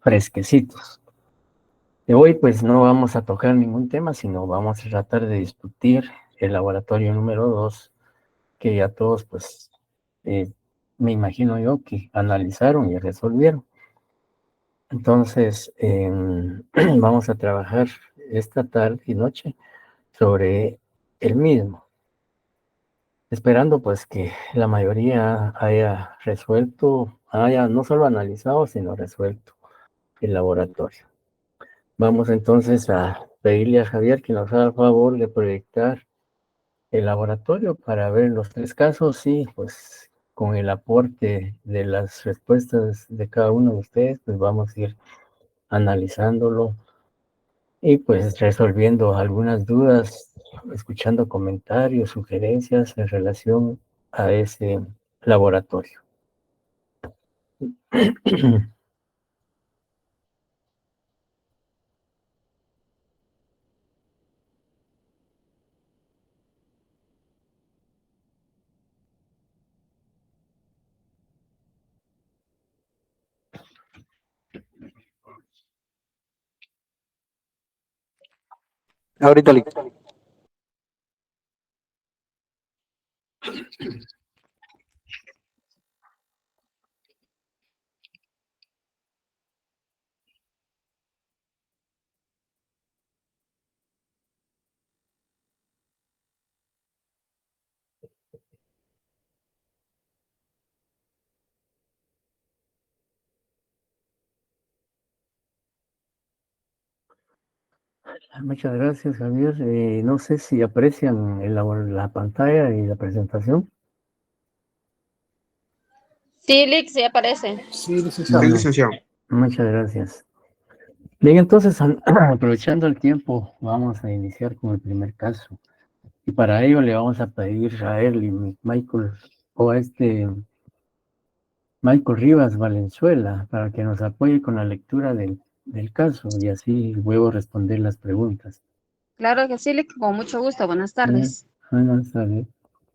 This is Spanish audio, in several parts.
fresquecitos. De hoy pues no vamos a tocar ningún tema, sino vamos a tratar de discutir el laboratorio número 2, que ya todos pues me imagino yo que analizaron y resolvieron. Entonces, vamos a trabajar esta tarde y noche sobre el mismo, esperando pues que la mayoría haya resuelto, haya no solo analizado, sino resuelto el laboratorio. Vamos entonces a pedirle a Javier que nos haga el favor de proyectar el laboratorio para ver los 3 casos y pues con el aporte de las respuestas de cada uno de ustedes, pues vamos a ir analizándolo y pues resolviendo algunas dudas, escuchando comentarios, sugerencias en relación a ese laboratorio. Ahorita listo. Muchas gracias, Javier. No sé si aprecian la pantalla y la presentación. Sí, Lick, sí aparece. Sí, licenciado. Bueno, muchas gracias. Bien, entonces, aprovechando el tiempo, vamos a iniciar con el primer caso. Y para ello le vamos a pedir a él y Michael, o a Michael Rivas Valenzuela, para que nos apoye con la lectura del caso y así luego responder las preguntas. Claro que sí, Lick, con mucho gusto. Buenas tardes. Buenas tardes.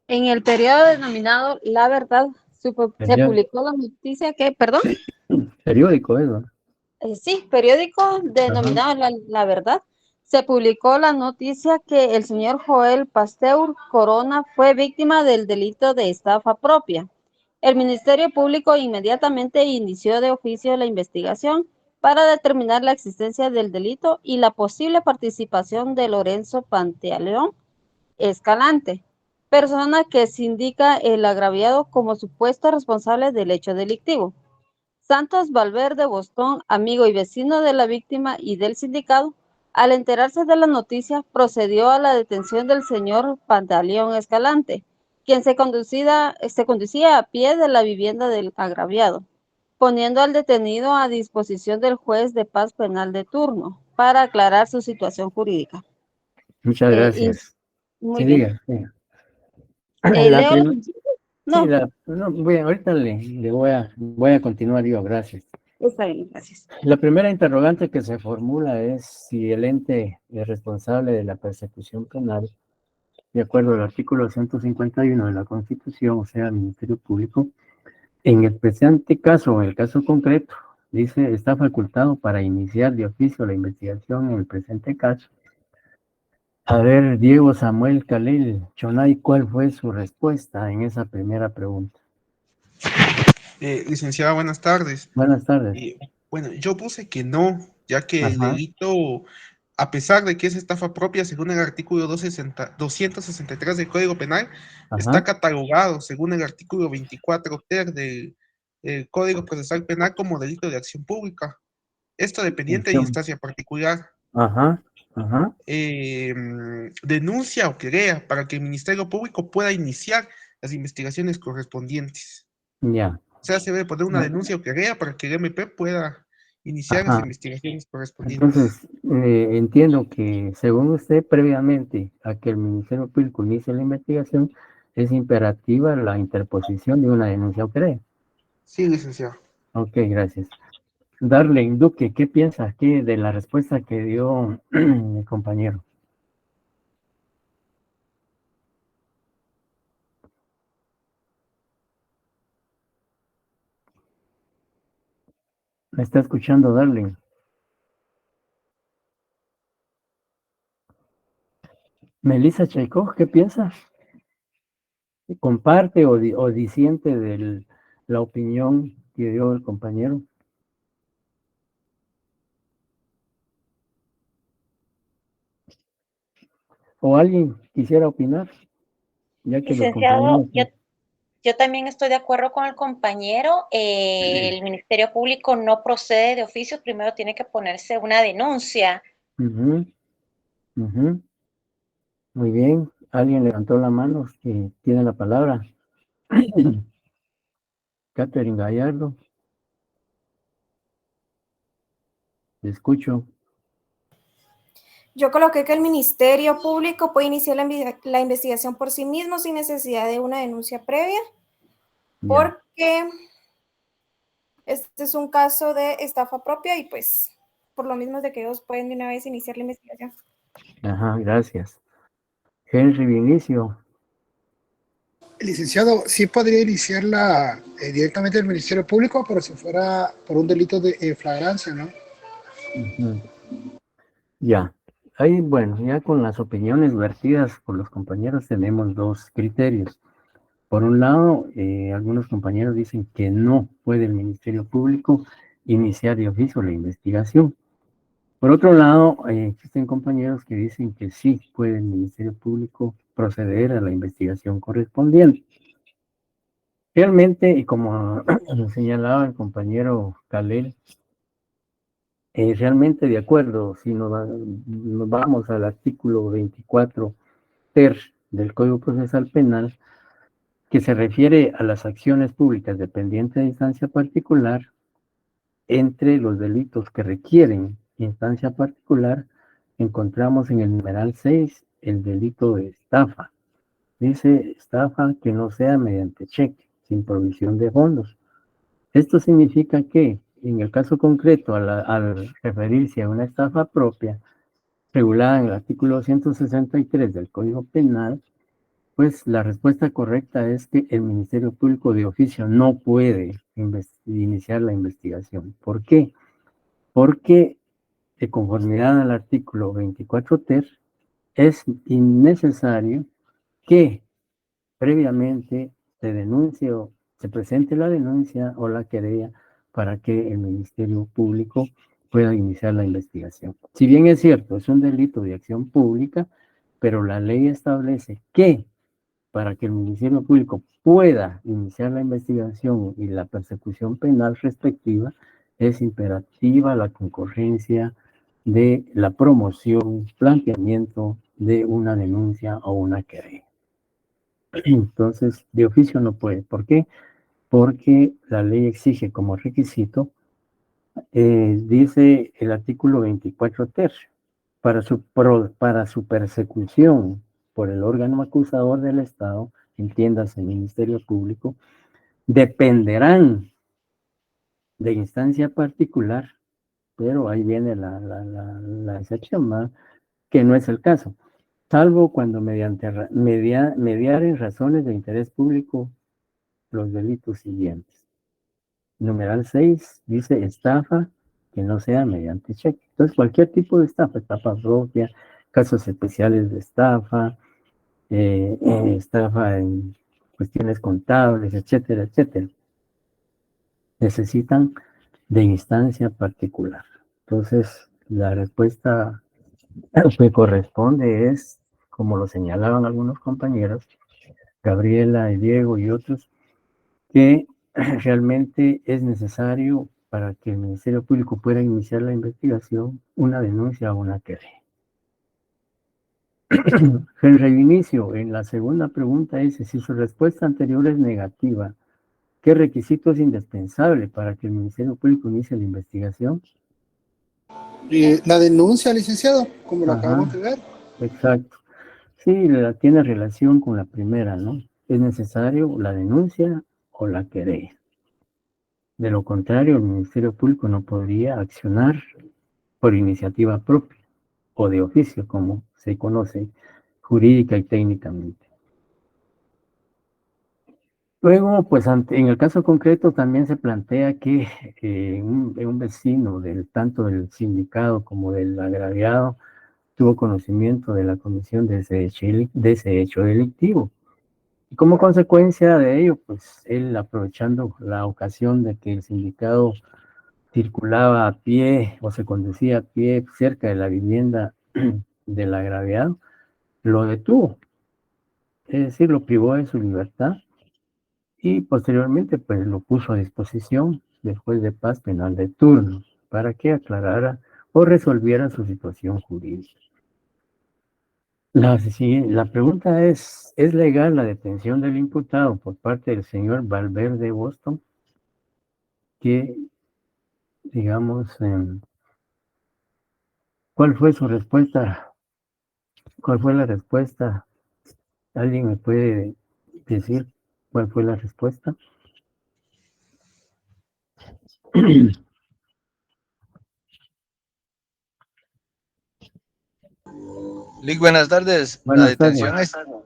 En el periodo denominado La Verdad, se publicó la noticia que, perdón, Periódico, ¿no? Sí, periódico denominado la Verdad, se publicó la noticia que el señor Joel Pasteur Corona fue víctima del delito de estafa propia. El Ministerio Público inmediatamente inició de oficio la investigación para determinar la existencia del delito y la posible participación de Lorenzo Pantaleón Escalante, persona que se indica el agraviado como supuesto responsable del hecho delictivo. Santos Valverde Bostón, amigo y vecino de la víctima y del sindicado, al enterarse de la noticia, procedió a la detención del señor Pantaleón Escalante, quien se conducía a pie de la vivienda del agraviado, poniendo al detenido a disposición del juez de paz penal de turno para aclarar su situación jurídica. Muchas gracias. Muy bien. Diga. ¿Leo la Sí, No, no, ahorita le voy a continuar yo, gracias. está bien, gracias. La primera interrogante que se formula es si el ente es responsable de la persecución penal, de acuerdo al artículo 151 de la Constitución, o sea, el Ministerio Público, en el presente caso, en el caso concreto, dice, está facultado para iniciar de oficio la investigación en el presente caso. A ver, Diego Samuel Khalil Chonay, ¿cuál fue su respuesta en esa primera pregunta? Licenciada, buenas tardes. Buenas tardes. Bueno, yo puse que no, ya que el Ajá. delito, a pesar de que es estafa propia, según el artículo 263 del Código Penal, está Ajá. catalogado, según el artículo 24 ter del Código Procesal Penal, como delito de acción pública. Esto dependiente de instancia particular. Ajá. Ajá. Denuncia o querella para que el Ministerio Público pueda iniciar las investigaciones correspondientes. Ya. O sea, se debe poner una denuncia o querella para que el MP pueda iniciar las Ajá. investigaciones correspondientes. Entonces, entiendo que según usted, previamente a que el Ministerio Público inicie la investigación, es imperativa la interposición de una denuncia o querella. Sí, licenciado. Ok, gracias. Darlene Duque, ¿qué piensa aquí de la respuesta que dio mi compañero? ¿Me está escuchando, Darling? Melissa Chaikov, ¿qué piensa? ¿Comparte o disiente de la opinión que dio el compañero? ¿O alguien quisiera opinar? Ya que los Licenciado, compañeros... yo también estoy de acuerdo con el compañero. El Ministerio Público no procede de oficio, primero tiene que ponerse una denuncia. Ujú, ujú. Muy bien, alguien levantó la mano que tiene la palabra. Catherine Gallardo, te escucho. Yo coloqué que el Ministerio Público puede iniciar la investigación por sí mismo sin necesidad de una denuncia previa, Ya. porque este es un caso de estafa propia y pues por lo mismo es de que ellos pueden de una vez iniciar la investigación. Ajá, gracias. Henry Vinicio. Licenciado, sí podría iniciarla directamente el Ministerio Público, pero si fuera por un delito de flagrancia, ¿no? Ujú. Ya. Ahí, bueno, ya con las opiniones vertidas por los compañeros tenemos dos criterios. Por un lado, algunos compañeros dicen que no puede el Ministerio Público iniciar de oficio la investigación. Por otro lado, existen compañeros que dicen que sí puede el Ministerio Público proceder a la investigación correspondiente. Realmente, y como señalaba el compañero Calel, realmente de acuerdo, si nos vamos al artículo 24 ter del Código Procesal Penal, que se refiere a las acciones públicas dependientes de instancia particular, entre los delitos que requieren instancia particular, encontramos en el numeral 6 el delito de estafa. Dice estafa que no sea mediante cheque, sin provisión de fondos. Esto significa que, en el caso concreto, al referirse a una estafa propia, regulada en el artículo 163 del Código Penal, pues la respuesta correcta es que el Ministerio Público de oficio no puede iniciar la investigación. ¿Por qué? Porque de conformidad al artículo 24 ter, es innecesario que previamente se denuncie o se presente la denuncia o la querella para que el Ministerio Público pueda iniciar la investigación. Si bien es cierto, es un delito de acción pública, pero la ley establece que para que el Ministerio Público pueda iniciar la investigación y la persecución penal respectiva, es imperativa la concurrencia de la promoción, planteamiento de una denuncia o una querella. Entonces, de oficio no puede. ¿Por qué? Porque la ley exige como requisito, dice el artículo 24 ter, para su persecución por el órgano acusador del Estado, entiéndase el Ministerio Público, dependerán de instancia particular, pero ahí viene la excepción, ¿no? Que no es el caso, salvo cuando mediante mediar en razones de interés público los delitos siguientes. Numeral 6 dice estafa que no sea mediante cheque. Entonces, cualquier tipo de estafa propia, casos especiales de estafa, estafa en cuestiones contables, etcétera, etcétera, necesitan de instancia particular. Entonces, la respuesta que corresponde es, como lo señalaban algunos compañeros, Gabriela y Diego y otros, que realmente es necesario para que el Ministerio Público pueda iniciar la investigación una denuncia o una querella. El reinicio en la segunda pregunta es, si su respuesta anterior es negativa, ¿qué requisito es indispensable para que el Ministerio Público inicie la investigación? La denuncia, licenciado, como lo Ajá, acabamos de ver. exacto. Sí, tiene relación con la primera, ¿no? Es necesario la denuncia o la querella. De lo contrario, el Ministerio Público no podría accionar por iniciativa propia o de oficio, como se conoce jurídica y técnicamente. Luego, pues en el caso concreto también se plantea que un vecino tanto del sindicado como del agraviado tuvo conocimiento de la comisión de ese hecho delictivo. Y como consecuencia de ello, pues él, aprovechando la ocasión de que el sindicado circulaba a pie o se conducía a pie cerca de la vivienda del agraviado, lo detuvo, es decir, lo privó de su libertad y posteriormente pues lo puso a disposición del juez de paz penal de turno para que aclarara o resolviera su situación jurídica. La pregunta ¿es legal la detención del imputado por parte del señor Valverde Boston? Que, digamos, ¿cuál fue su respuesta? ¿Cuál fue la respuesta? ¿Alguien me puede decir cuál fue la respuesta? Lick, buenas tardes. Buenas tardes.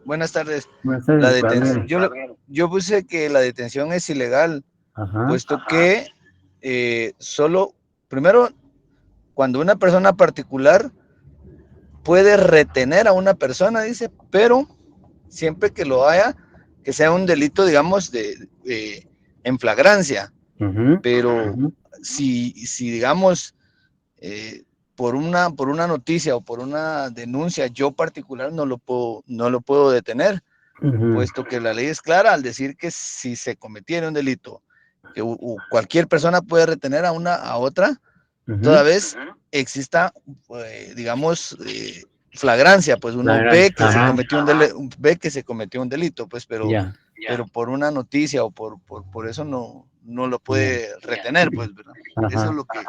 Buenas tardes. Buenas tardes, La detención, Gabriel. yo puse que la detención es ilegal, Ajá. puesto que solo, primero, cuando una persona particular puede retener a una persona, dice, pero siempre que lo haya, que sea un delito, digamos, en flagrancia. Pero si digamos, por una noticia o por una denuncia, yo particular no lo puedo detener, puesto que la ley es clara al decir que si se cometiera un delito, que cualquier persona puede retener a otra, toda vez exista, digamos, flagrancia, pues uno ve que se cometió un delito, pues, pero por una noticia o por eso no lo puede retener, pues, ¿verdad? Eso es lo que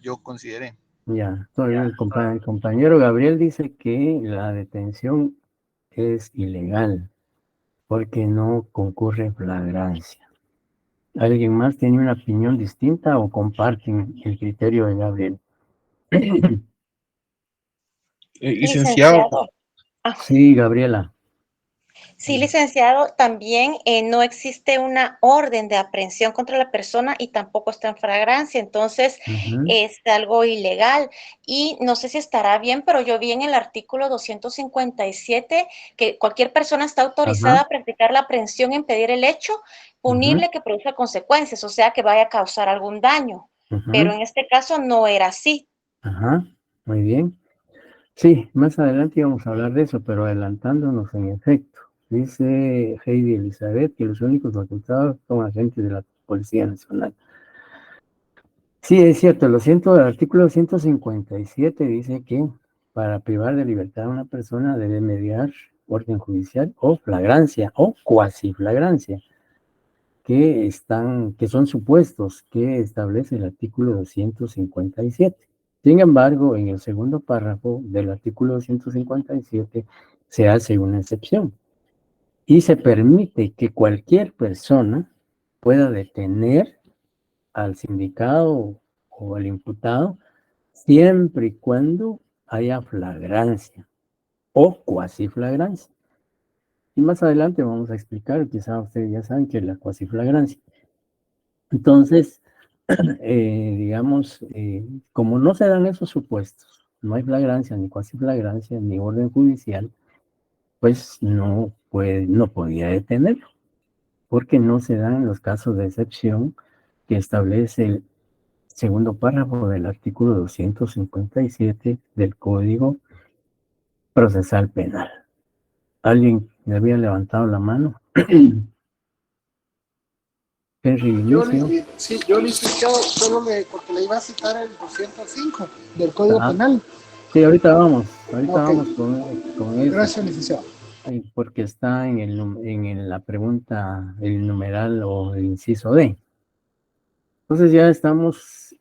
yo consideré. Ya, el compañero Gabriel dice que la detención es ilegal porque no concurre flagrancia. ¿Alguien más tiene una opinión distinta o comparten el criterio de Gabriel? Licenciado. Sí, Gabriela. Sí, licenciado, también no existe una orden de aprehensión contra la persona y tampoco está en flagrancia, entonces es algo ilegal. Y no sé si estará bien, pero yo vi en el artículo 257 que cualquier persona está autorizada a practicar la aprehensión e impedir el hecho punible que produzca consecuencias, o sea, que vaya a causar algún daño. Pero en este caso no era así. Muy bien. Sí, más adelante íbamos a hablar de eso, pero adelantándonos en efecto. Dice Heidi Elizabeth que los únicos acusados son agentes de la Policía Nacional. Sí, es cierto, el artículo 157 dice que para privar de libertad a una persona debe mediar orden judicial o flagrancia o cuasi flagrancia, que son supuestos que establece el artículo 257. Sin embargo, en el segundo párrafo del artículo 257 se hace una excepción y se permite que cualquier persona pueda detener al sindicado o al imputado siempre y cuando haya flagrancia o cuasi flagrancia. Y más adelante vamos a explicar, quizá ustedes ya saben que es la cuasi flagrancia. Entonces, digamos, como no se dan esos supuestos, no hay flagrancia, ni cuasi flagrancia, ni orden judicial, pues no podía detenerlo, porque no se dan los casos de excepción que establece el segundo párrafo del artículo 257 del Código Procesal Penal. ¿Alguien me había levantado la mano? Yo licenciado, porque le iba a citar el 205 del Código Penal. Sí, ahorita vamos con eso. Gracias, licenciado. Porque está en la pregunta, el numeral o el inciso D. Entonces ya estamos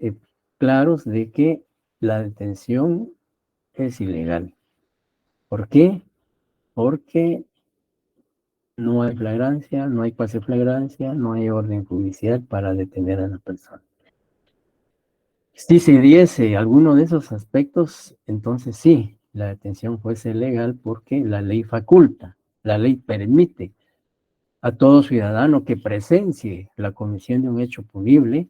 claros de que la detención es ilegal. ¿Por qué? Porque no hay flagrancia, no hay cuasi flagrancia, no hay orden judicial para detener a la persona. Si se diese alguno de esos aspectos, entonces sí, la detención fuese legal porque la ley faculta, la ley permite a todo ciudadano que presencie la comisión de un hecho punible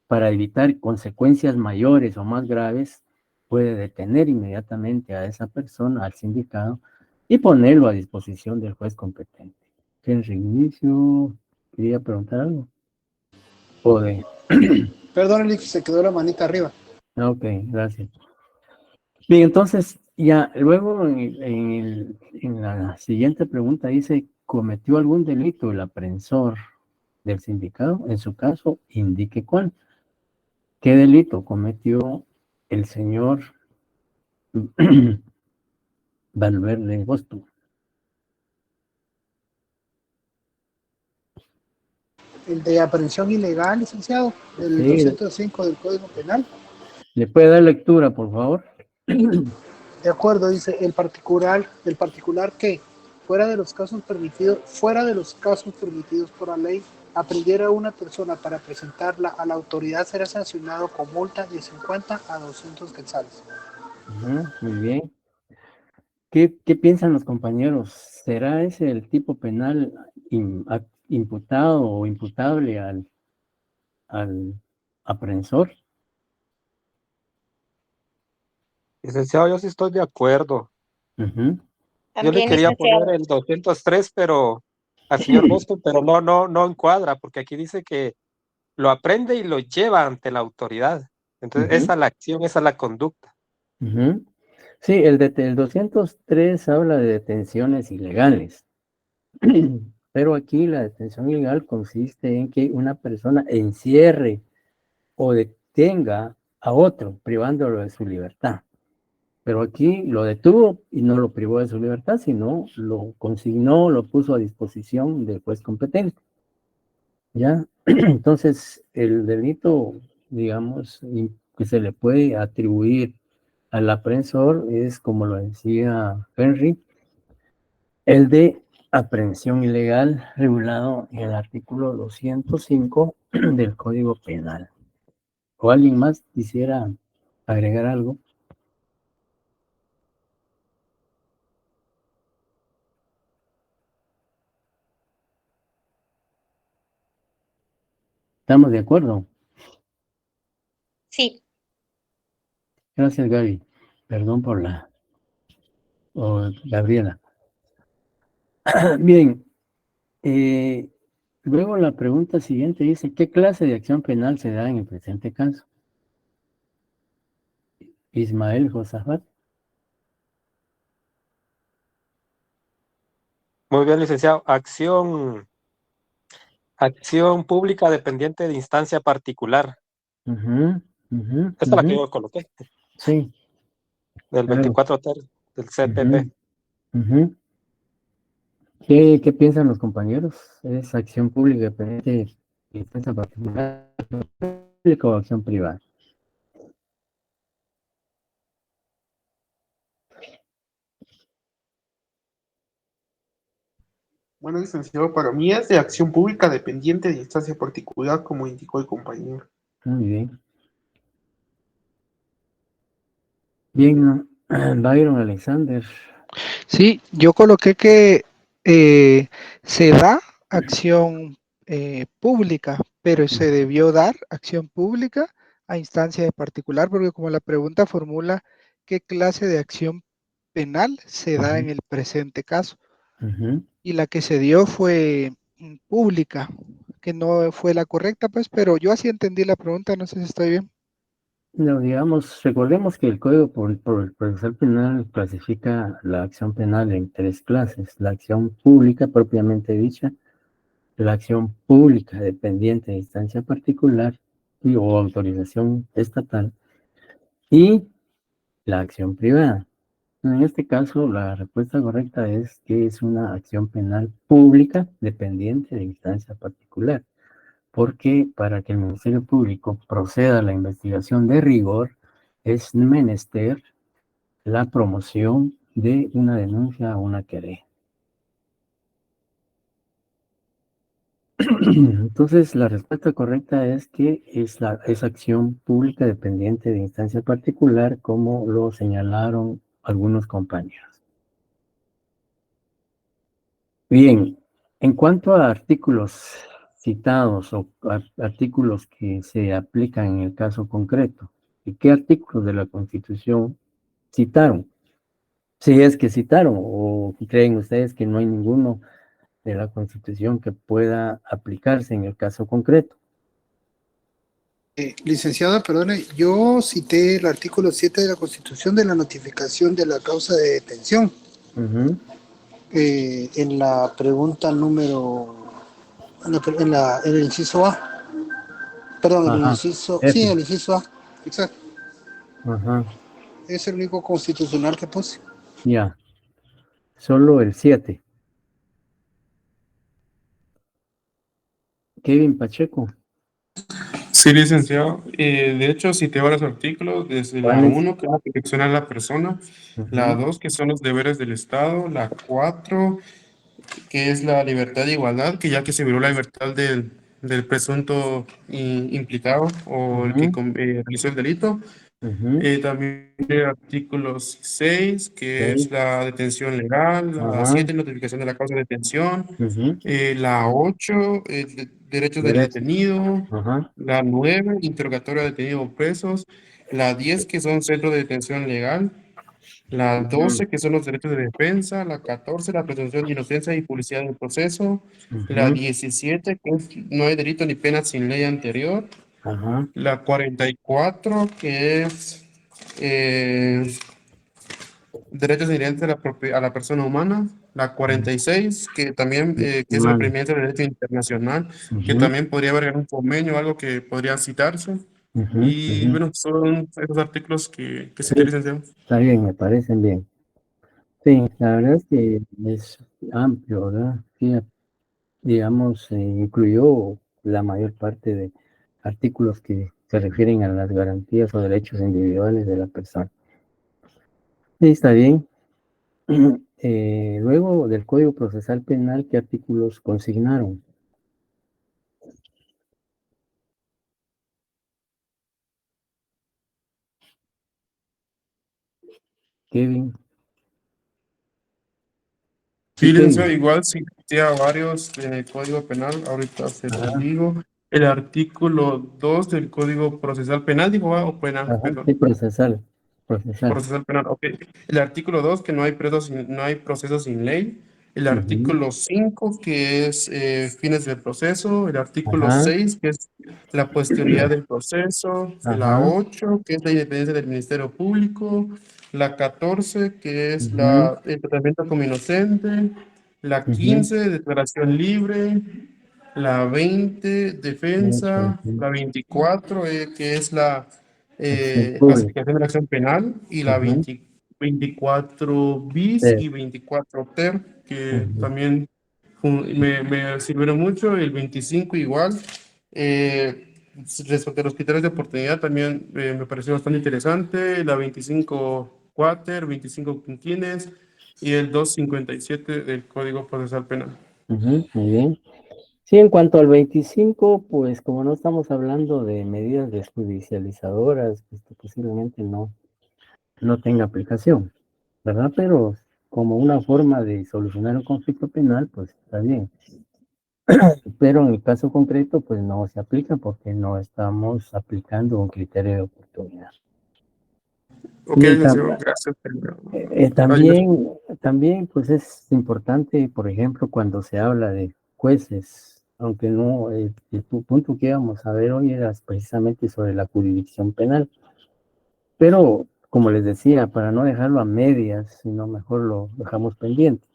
para evitar consecuencias mayores o más graves, puede detener inmediatamente a esa persona, al sindicado, y ponerlo a disposición del juez competente. Henry, inicio, quería preguntar algo. Perdón, Elix, se quedó la manita arriba. Ok, gracias. Bien, entonces, ya luego en la siguiente pregunta dice, ¿cometió algún delito el aprensor del sindicato? En su caso, indique cuál. ¿Qué delito cometió el señor Valverde Boston? El de aprehensión ilegal, licenciado, del Sí, 205 del Código Penal. ¿le puede dar lectura, por favor? De acuerdo, dice el particular que fuera de los casos permitidos por la ley, aprendiera a una persona para presentarla a la autoridad, será sancionado con multa de 50 a 200 quetzales. Muy bien. ¿Qué piensan los compañeros? ¿Será ese el tipo penal imputado o imputable al aprensor? Licenciado, yo sí estoy de acuerdo. Ujú. Yo le También, quería licenciado. poner el 203, pero al señor Boston, pero no encuadra, porque aquí dice que lo aprende y lo lleva ante la autoridad. Entonces, Ujú. esa es la acción, esa es la conducta. Ujú. Sí, el 203 habla de detenciones ilegales, pero aquí la detención ilegal consiste en que una persona encierre o detenga a otro, privándolo de su libertad. Pero aquí lo detuvo y no lo privó de su libertad, sino lo consignó, lo puso a disposición del juez competente. ¿Ya? Entonces, el delito, digamos, que se le puede atribuir al aprensor es, como lo decía Henry, el de aprehensión ilegal regulado en el artículo 205 del Código Penal. ¿O alguien más quisiera agregar algo? ¿Estamos de acuerdo? Sí. Gracias, Gaby. Perdón por Gabriela. Bien, luego la pregunta siguiente dice, ¿qué clase de acción penal se da en el presente caso? Ismael Josafat. Muy bien, licenciado. Acción pública dependiente de instancia particular. Ujú, ujú, Esta es la que ujú. yo coloqué, Sí, del claro. 24 del CPP. Ujú, ujú. ¿Qué piensan los compañeros? ¿Es acción pública dependiente de instancia particular pública o acción privada? Bueno, licenciado, para mí es de acción pública dependiente de instancia particular, como indicó el compañero. Muy bien. Bien, Byron Alexander. Sí, yo coloqué que se da acción pública, pero se debió dar acción pública a instancia de particular, porque como la pregunta formula qué clase de acción penal se da en el presente caso, Ujú. y la que se dio fue pública, que no fue la correcta, pues, pero yo así entendí la pregunta, no sé si estoy bien. No, digamos, recordemos que el Código Procesal Penal clasifica la acción penal en tres clases: la acción pública propiamente dicha, la acción pública dependiente de instancia particular o autorización estatal, y la acción privada. En este caso, la respuesta correcta es que es una acción penal pública dependiente de instancia particular, porque para que el Ministerio Público proceda a la investigación de rigor, es menester la promoción de una denuncia o una querella. Entonces, la respuesta correcta es que es acción pública dependiente de instancia particular, como lo señalaron algunos compañeros. Bien, En cuanto a artículos citados o artículos que se aplican en el caso concreto, ¿y qué artículos de la Constitución citaron? Si es que citaron, o creen ustedes que no hay ninguno de la Constitución que pueda aplicarse en el caso concreto. Licenciada, perdone, yo cité el artículo 7 de la Constitución de la notificación de la causa de detención. En la pregunta número, en el inciso A. Perdón, en el inciso, sí, en el inciso A, exacto. Es el único constitucional que puse. Ya, solo el 7. Kevin Pacheco. Sí, licenciado. De hecho, cité varios artículos, desde la 1, que es la protección a la persona, la 2, que son los deberes del Estado, la 4, que es la libertad de igualdad, que ya que se violó la libertad del presunto implicado o el que realizó el delito. También el artículo 6, que es la detención legal, la 7, notificación de la causa de detención, la 8, derechos del detenido, la 9, interrogatorio de detenido o presos, la 10, que son centros de detención legal, la 12, que son los derechos de defensa, la 14, la presunción de inocencia y publicidad del proceso, la 17, que no hay delito ni pena sin ley anterior, la 44, que es derechos inherentes a la persona humana, la 46, que también que es la preeminencia del derecho internacional, que también podría haber un convenio o algo que podría citarse. Y bueno, son esos artículos que se utilizan. Está bien, me parecen bien. Sí, la verdad es que es amplio, ¿verdad? Sí, digamos, incluyó la mayor parte de artículos que se refieren a las garantías o derechos individuales de la persona. Sí, está bien. Luego del Código Procesal Penal, ¿qué artículos consignaron? Kevin. Sí, licenciado, igual cité a varios en el Código Penal, ahorita se los digo. El artículo 2 del Código Procesal Penal, digo, o penal, perdón. Sí, procesal. Procesal penal, ok. El artículo 2, que no hay proceso sin ley. El artículo 5, que es fines del proceso. El artículo 6, que es la posterioridad del proceso. La 8, que es la independencia del Ministerio Público. La 14, que es el tratamiento como inocente. La 15, declaración libre. La 20, defensa. La 24, que es la clasificación de la acción penal, y la 24 bis y 24 ter, que también me sirvieron mucho. El 25 igual. Respecto a los criterios de oportunidad también me pareció bastante interesante. La 25 quater, 25 quinquines y el 257 del Código Procesal Penal. Muy bien. Sí, en cuanto al 25, pues como no estamos hablando de medidas desjudicializadoras, pues que posiblemente no tenga aplicación, ¿verdad? Pero como una forma de solucionar un conflicto penal, pues está bien. Pero en el caso concreto, pues no se aplica porque no estamos aplicando un criterio de oportunidad. Ok, gracias. También, pues es importante, por ejemplo, cuando se habla de jueces, aunque no, el punto que íbamos a ver hoy era precisamente sobre la jurisdicción penal. Pero, como les decía, para no dejarlo a medias, sino mejor lo dejamos pendiente.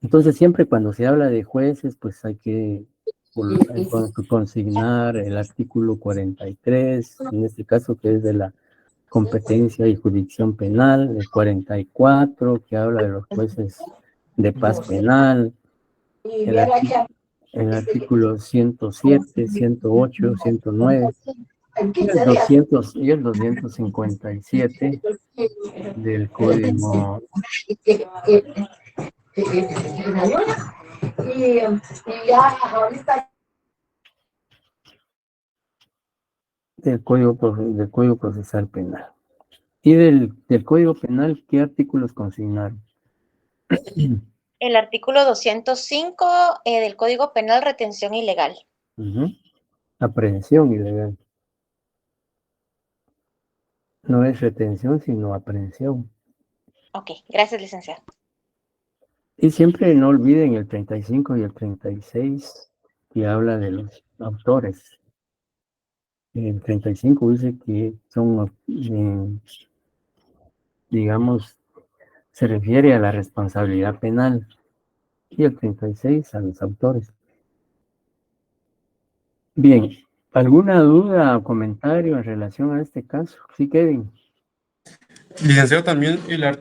Entonces, siempre cuando se habla de jueces, pues hay que consignar el artículo 43, en este caso que es de la competencia y jurisdicción penal, el 44, que habla de los jueces de paz penal, el artículo 107, 108, 109, y el 257 del Código del Código Procesal Penal. Y del Código Penal, ¿qué artículos consignaron? El artículo 205 del Código Penal, retención ilegal. Aprehensión ilegal. No es retención, sino aprehensión. Ok, gracias, licenciado. Y siempre no olviden el 35 y el 36, que habla de los autores. El 35 dice que son, digamos, se refiere a la responsabilidad penal. Y el 36 a los autores. Bien, ¿alguna duda o comentario en relación a este caso? Sí, Kevin. Licenciado, también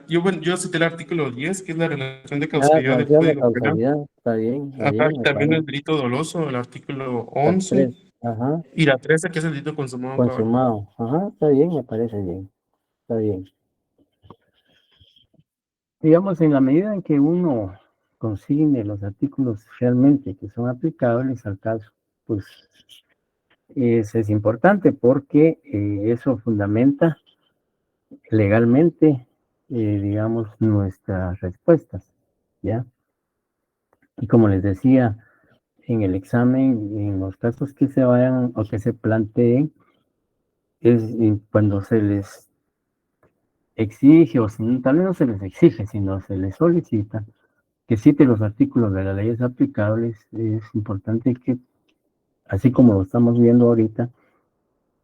yo cité el artículo 10, que es la relación de causalidad del Sanción de Código Penal. causalidad, está bien, Ajá, y me también el parece. delito doloso, el artículo La 11, 3, ajá, y la 13, que es el delito consumado, cabal. consumado, ajá, está bien, me parece bien, está bien. Digamos, en la medida en que uno consigne los artículos realmente que son aplicables al caso, pues eso es importante porque eso fundamenta legalmente, digamos, nuestras respuestas, ¿ya? Y como les decía, en el examen, en los casos que se vayan o que se planteen, es cuando se les exige, o tal vez no se les exige, sino se les solicita que cite los artículos de las leyes aplicables. Es importante que, así como lo estamos viendo ahorita,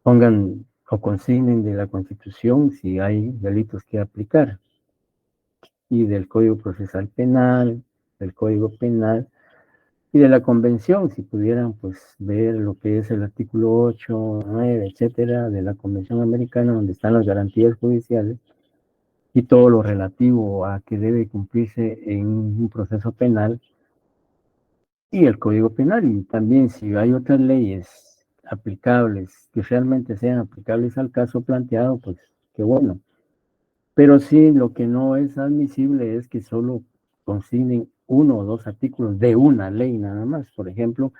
pongan o consignen de la Constitución si hay delitos que aplicar, y del Código Procesal Penal, del Código Penal y de la Convención, si pudieran pues ver lo que es el artículo 8, 9, etcétera, de la Convención Americana, donde están las garantías judiciales y todo lo relativo a que debe cumplirse en un proceso penal, y el Código Penal. Y también si hay otras leyes aplicables que realmente sean aplicables al caso planteado, pues qué bueno. Pero sí, lo que no es admisible es que solo consignen uno o dos artículos de una ley nada más. Por ejemplo,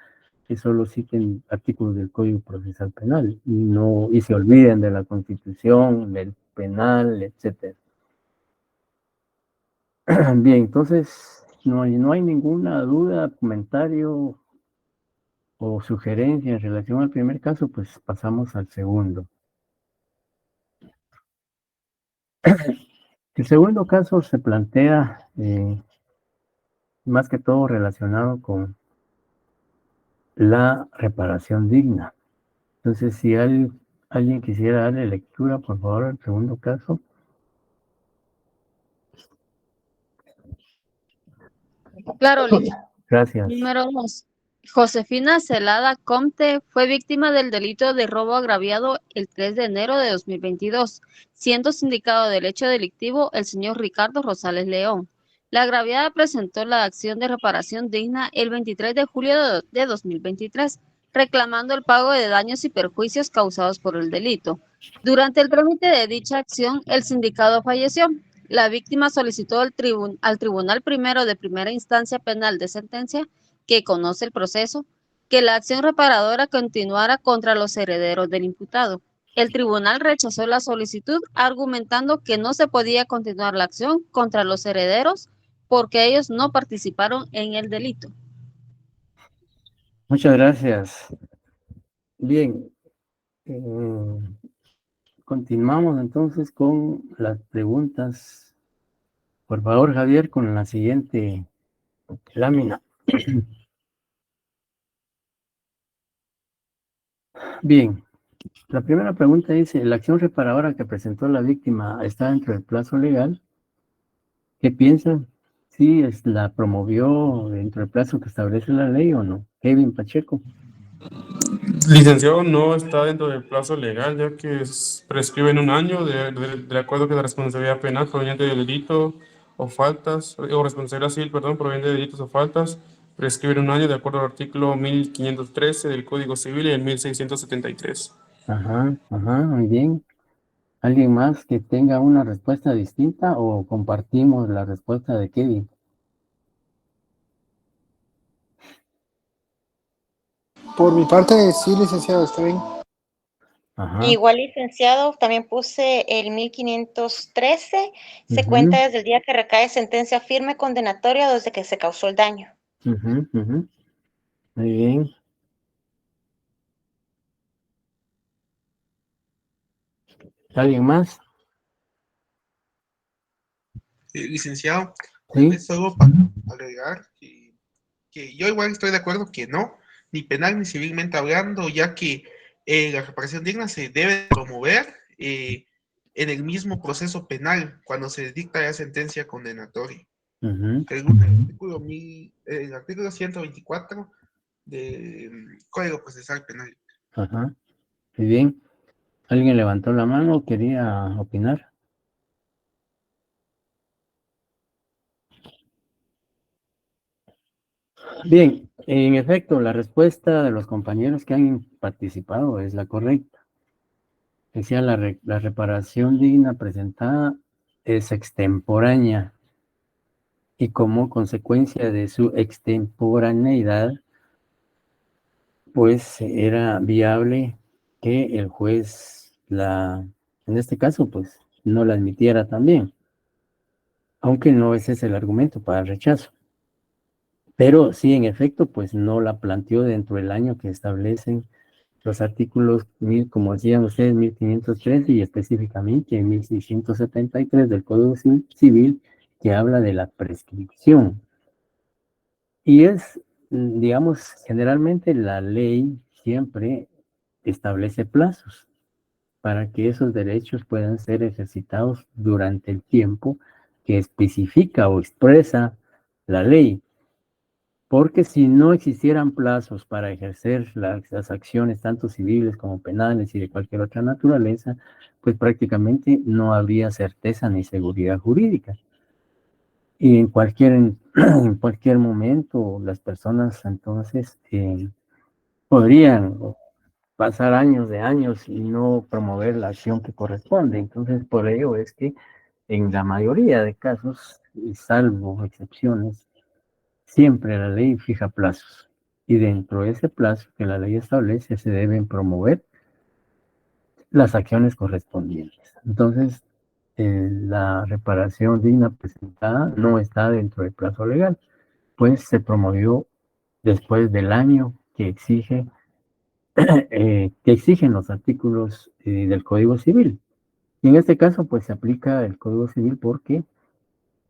que solo citen artículos del Código Procesal Penal y se olviden de la Constitución, del penal, etcétera. Bien, entonces no hay ninguna duda, comentario o sugerencia en relación al primer caso, pues pasamos al segundo. El segundo caso se plantea más que todo relacionado con la reparación digna. Entonces, si alguien quisiera darle lectura, por favor, al segundo caso. Claro, Liz. Gracias. Número 2. Josefina Celada Comte fue víctima del delito de robo agraviado el 3 de enero de 2022, siendo sindicado del hecho delictivo el señor Ricardo Rosales León. La agraviada presentó la acción de reparación digna el 23 de julio de 2023, reclamando el pago de daños y perjuicios causados por el delito. Durante el trámite de dicha acción, el sindicado falleció. La víctima solicitó al Tribunal Primero de Primera Instancia Penal de Sentencia, que conoce el proceso, que la acción reparadora continuara contra los herederos del imputado. El tribunal rechazó la solicitud, argumentando que no se podía continuar la acción contra los herederos porque ellos no participaron en el delito. Muchas gracias. Bien, continuamos entonces con las preguntas. Por favor, Javier, con la siguiente lámina. Bien, la primera pregunta dice, ¿la acción reparadora que presentó la víctima está dentro del plazo legal? ¿Qué piensan? ¿Sí la promovió dentro del plazo que establece la ley o no? Kevin Pacheco. Licenciado, no está dentro del plazo legal, ya que prescribe en un año de acuerdo que la responsabilidad penal proveniente de delito o faltas, o responsabilidad civil, perdón, proveniente de delitos o faltas, prescribe en un año de acuerdo al artículo 1513 del Código Civil y el 1673. Ajá, muy bien. ¿Alguien más que tenga una respuesta distinta o compartimos la respuesta de Kevin? Por mi parte, sí, licenciado, está bien. Ajá. Igual, licenciado, también puse el 1513, se cuenta desde el día que recae sentencia firme condenatoria desde que se causó el daño. Muy bien. ¿Alguien más? Licenciado, tal Sí. vez solo para agregar que yo igual estoy de acuerdo que no, ni penal ni civilmente hablando, ya que la reparación digna se debe promover en el mismo proceso penal cuando se dicta la sentencia condenatoria. Según el artículo 124 del Código Procesal Penal. Ajá. Muy bien. ¿Alguien levantó la mano? ¿Quería opinar? Bien, en efecto, la respuesta de los compañeros que han participado es la correcta. Decía, la reparación digna presentada es extemporánea y como consecuencia de su extemporaneidad, pues era viable que el juez en este caso, pues no la admitiera también, aunque no ese es el argumento para el rechazo. Pero sí, en efecto, pues no la planteó dentro del año que establecen los artículos, como decían ustedes, 1513 y específicamente 1673 del Código Civil, que habla de la prescripción. Y es, digamos, generalmente la ley siempre establece plazos para que esos derechos puedan ser ejercitados durante el tiempo que especifica o expresa la ley. Porque si no existieran plazos para ejercer las acciones, tanto civiles como penales y de cualquier otra naturaleza, pues prácticamente no habría certeza ni seguridad jurídica. Y en cualquier momento las personas entonces podrían pasar años de años y no promover la acción que corresponde. Entonces, por ello es que en la mayoría de casos, y salvo excepciones, siempre la ley fija plazos y dentro de ese plazo que la ley establece se deben promover las acciones correspondientes. Entonces, la reparación digna presentada no está dentro del plazo legal, pues se promovió después del año que exigen los artículos del Código Civil. Y en este caso, pues se aplica el Código Civil porque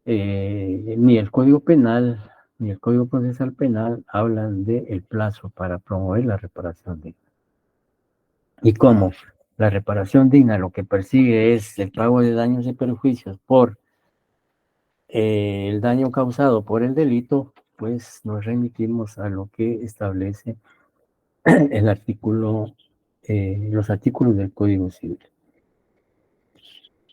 ni el Código Penal ni el Código Procesal Penal hablan del plazo para promover la reparación digna. Y como la reparación digna lo que persigue es el pago de daños y perjuicios por el daño causado por el delito, pues nos remitimos a lo que establece el artículo, los artículos del Código Civil.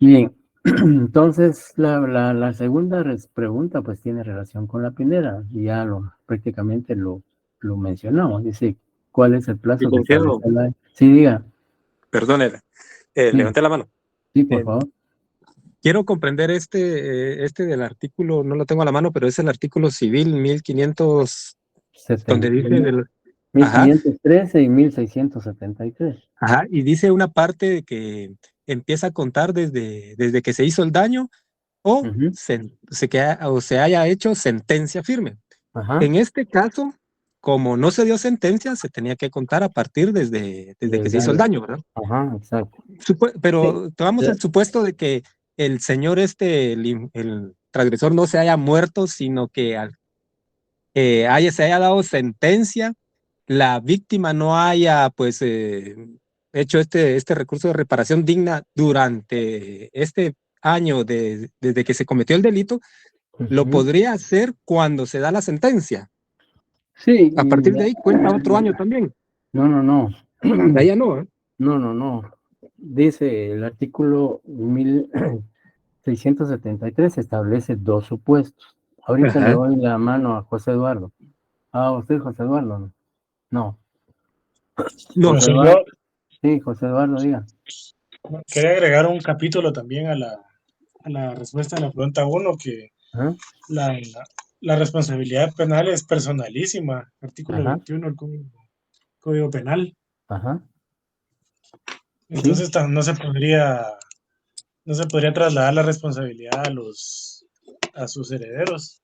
Bien, entonces la segunda pregunta pues tiene relación con la primera, ya prácticamente lo mencionamos, dice, ¿cuál es el plazo que establece la ley? Sí, diga. Perdón, levanté la mano. Sí, por favor. Quiero comprender este del artículo, no lo tengo a la mano, pero es el artículo civil 1500, donde dice 1513 y 1673. Ajá, y dice una parte de que empieza a contar desde que se hizo el daño o, se haya hecho sentencia firme. En este caso, como no se dio sentencia, se tenía que contar a partir desde que se hizo el daño, ¿verdad? Ajá, exacto. Pero tomamos el supuesto de que el señor el transgresor no se haya muerto, sino que se haya dado sentencia, la víctima no haya pues hecho este recurso de reparación digna durante este año desde que se cometió el delito, lo podría hacer cuando se da la sentencia. Sí. A partir de ahí cuenta otro año también. No. De allá no, ¿eh? No. Dice el artículo 1673 establece dos supuestos. Ahorita le doy la mano a José Eduardo. ¿Usted José Eduardo? No. No, José señor. Eduardo. Sí, José Eduardo, diga. Quería agregar un capítulo también a la respuesta a la pregunta 1, que la responsabilidad penal es personalísima, artículo 21 del Código Penal. Ajá. Entonces no se podría trasladar la responsabilidad a sus herederos.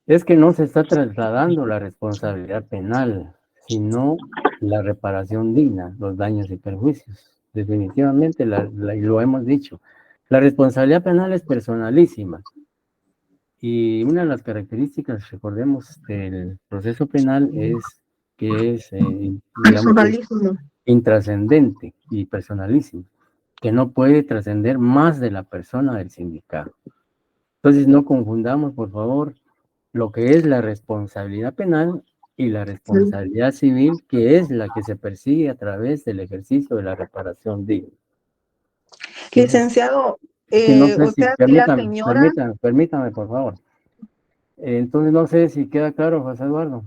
Es que no se está trasladando la responsabilidad penal, sino la reparación digna, los daños y perjuicios. Definitivamente, y lo hemos dicho, la responsabilidad penal es personalísima. Y una de las características, recordemos, del proceso penal es que es, digamos, intrascendente y personalísimo, que no puede trascender más de la persona del sindicado. Entonces, no confundamos, por favor, lo que es la responsabilidad penal y la responsabilidad civil, que es la que se persigue a través del ejercicio de la reparación digna. Licenciado, Que no sé o si, sea, si la señora... permítame, por favor. Entonces, no sé si queda claro, José Eduardo.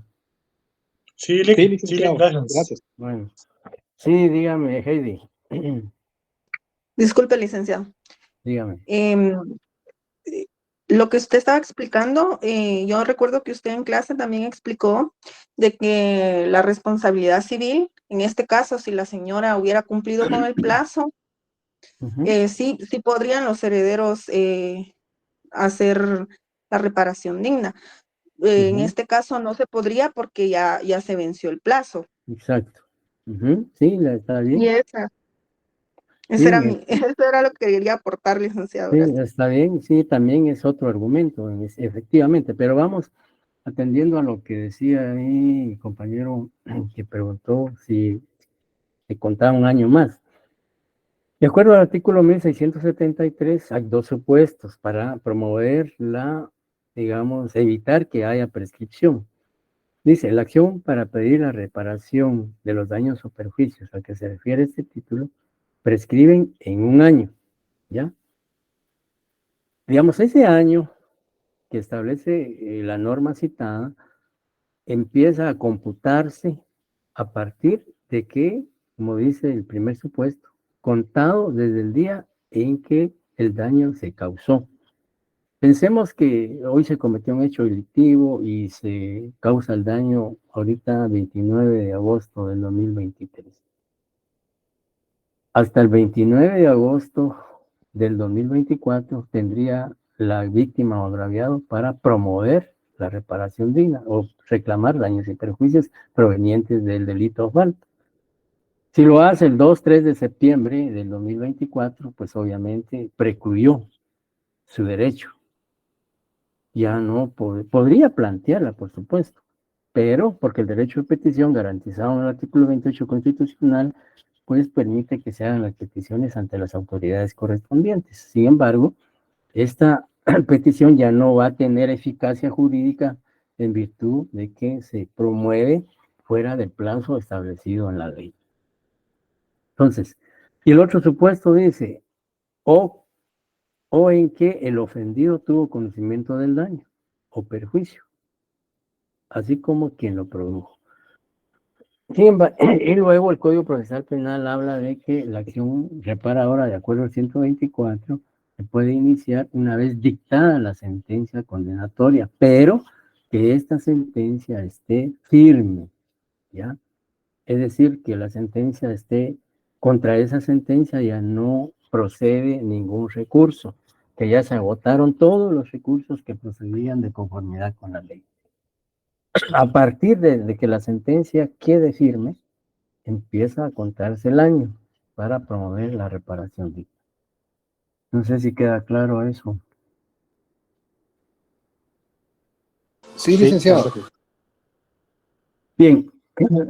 Sí, licenciado, gracias. Bueno, sí, dígame, Heidi. Disculpe, licenciado. Dígame. Lo que usted estaba explicando, yo recuerdo que usted en clase también explicó de que la responsabilidad civil, en este caso, si la señora hubiera cumplido con el plazo, sí podrían los herederos hacer la reparación digna. En este caso no se podría porque ya se venció el plazo. Exacto. Sí, está bien. Y eso era lo que quería aportar, licenciado. Sí, está bien, sí, también es otro argumento, efectivamente, pero vamos atendiendo a lo que decía ahí mi compañero que preguntó si contaba un año más. De acuerdo al artículo 1673, hay dos supuestos para promover digamos, evitar que haya prescripción. Dice, la acción para pedir la reparación de los daños o perjuicios a que se refiere este título prescriben en un año, ¿ya? Digamos, ese año que establece la norma citada empieza a computarse a partir de que, como dice el primer supuesto, contado desde el día en que el daño se causó. Pensemos que hoy se cometió un hecho delictivo y se causa el daño ahorita 29 de agosto del 2023. Hasta el 29 de agosto del 2024 tendría la víctima o agraviado para promover la reparación digna o reclamar daños y perjuicios provenientes del delito o falta. Si lo hace el 2-3 de septiembre del 2024, pues obviamente precluyó su derecho. Ya no podría plantearla, por supuesto, pero porque el derecho de petición garantizado en el artículo 28 constitucional, pues permite que se hagan las peticiones ante las autoridades correspondientes. Sin embargo, esta petición ya no va a tener eficacia jurídica en virtud de que se promueve fuera del plazo establecido en la ley. Entonces, y el otro supuesto dice, o en que el ofendido tuvo conocimiento del daño o perjuicio, así como quien lo produjo. Y luego el Código Procesal Penal habla de que la acción reparadora, de acuerdo al 124, se puede iniciar una vez dictada la sentencia condenatoria, pero que esta sentencia esté firme, ¿ya? Es decir, que la sentencia esté, contra esa sentencia ya no procede ningún recurso, que ya se agotaron todos los recursos que procedían de conformidad con la ley. A partir de que la sentencia quede firme, empieza a contarse el año para promover la reparación digna. No sé si queda claro eso. Sí, licenciado. Bien,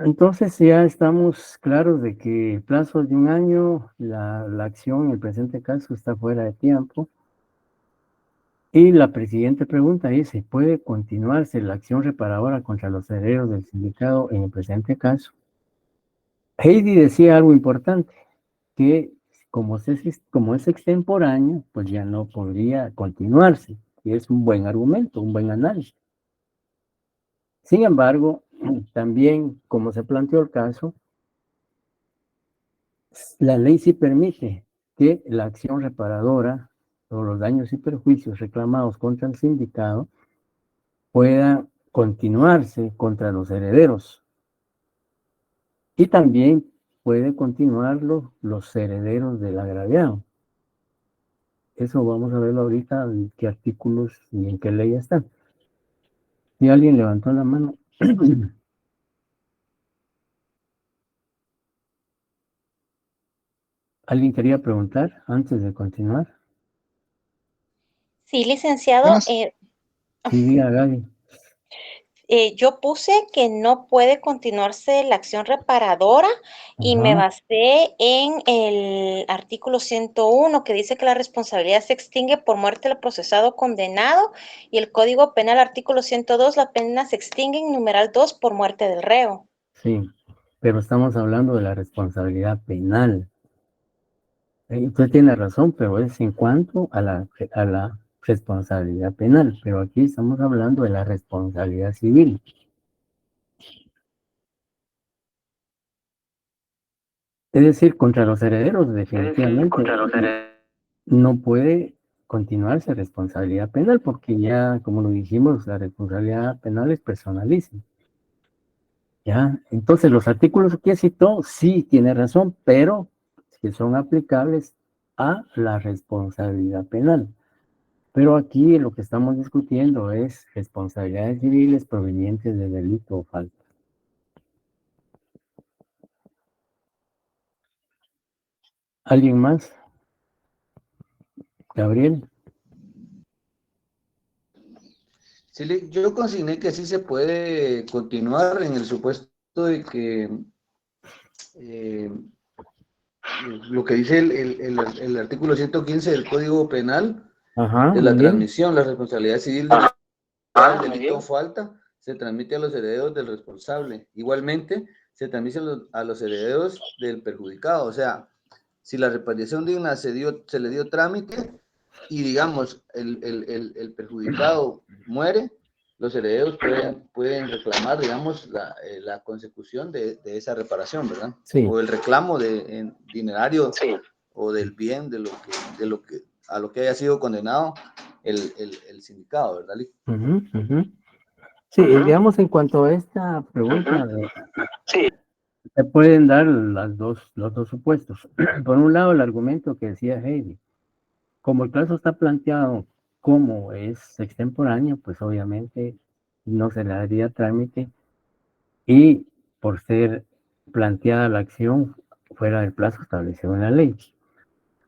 entonces ya estamos claros de que el plazo de un año, la acción en el presente caso está fuera de tiempo. Y la siguiente pregunta es, ¿se puede continuarse la acción reparadora contra los herederos del sindicado en el presente caso? Heidi decía algo importante, que como es extemporáneo, pues ya no podría continuarse. Y es un buen argumento, un buen análisis. Sin embargo, también, como se planteó el caso, la ley sí permite que la acción reparadora o los daños y perjuicios reclamados contra el sindicado pueda continuarse contra los herederos. Y también puede continuarlo los herederos del agraviado. Eso vamos a verlo ahorita, en qué artículos y en qué ley están. Si alguien levantó la mano. ¿Alguien quería preguntar antes de continuar? Sí, licenciado. Buenas. Sí, diga, Gaby. Yo puse que no puede continuarse la acción reparadora y me Ajá. basé en el artículo 101 que dice que la responsabilidad se extingue por muerte del procesado o condenado, y el Código Penal artículo 102, la pena se extingue en numeral 2 por muerte del reo. Sí, pero estamos hablando de la responsabilidad penal. Usted tiene razón, pero es en cuanto a la responsabilidad penal, pero aquí estamos hablando de la responsabilidad civil. Es decir, contra los herederos, definitivamente no puede continuarse responsabilidad penal, porque ya, como lo dijimos, la responsabilidad penal es personalísima. Ya, entonces los artículos que citó, sí tiene razón, pero que son aplicables a la responsabilidad penal. Pero aquí lo que estamos discutiendo es responsabilidades civiles provenientes de delito o falta. ¿Alguien más? Gabriel. Sí, yo consigné que sí se puede continuar en el supuesto de que lo que dice el artículo 115 del Código Penal, Ajá, de la muy bien. transmisión, la responsabilidad civil del delito o falta se transmite a los herederos del responsable. Igualmente, se transmite a los herederos del perjudicado. O sea, si la reparación digna se le dio trámite y, digamos, el perjudicado muere, los herederos pueden reclamar, digamos, la consecución de esa reparación, ¿verdad? Sí. O el reclamo en dinerario, sí, o del bien a lo que haya sido condenado el sindicado, ¿verdad, Lee? Sí, digamos, en cuanto a esta pregunta, se pueden dar los dos supuestos. Por un lado, el argumento que decía Heidi, como el caso está planteado como es extemporáneo, pues obviamente no se le daría trámite, y por ser planteada la acción fuera del plazo establecido en la ley.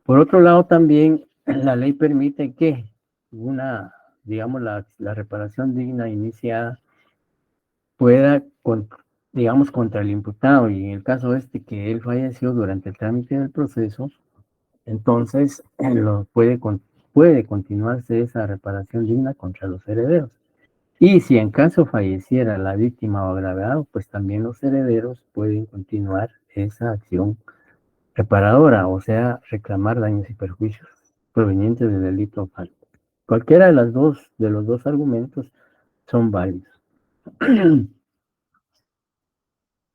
Por otro lado, también la ley permite que digamos, la reparación digna iniciada pueda, digamos, contra el imputado, y en el caso que él falleció durante el trámite del proceso, entonces puede continuarse esa reparación digna contra los herederos. Y si en caso falleciera la víctima o agravado, pues también los herederos pueden continuar esa acción reparadora, o sea, reclamar daños y perjuicios provenientes del delito o falta. Cualquiera de los dos argumentos son válidos.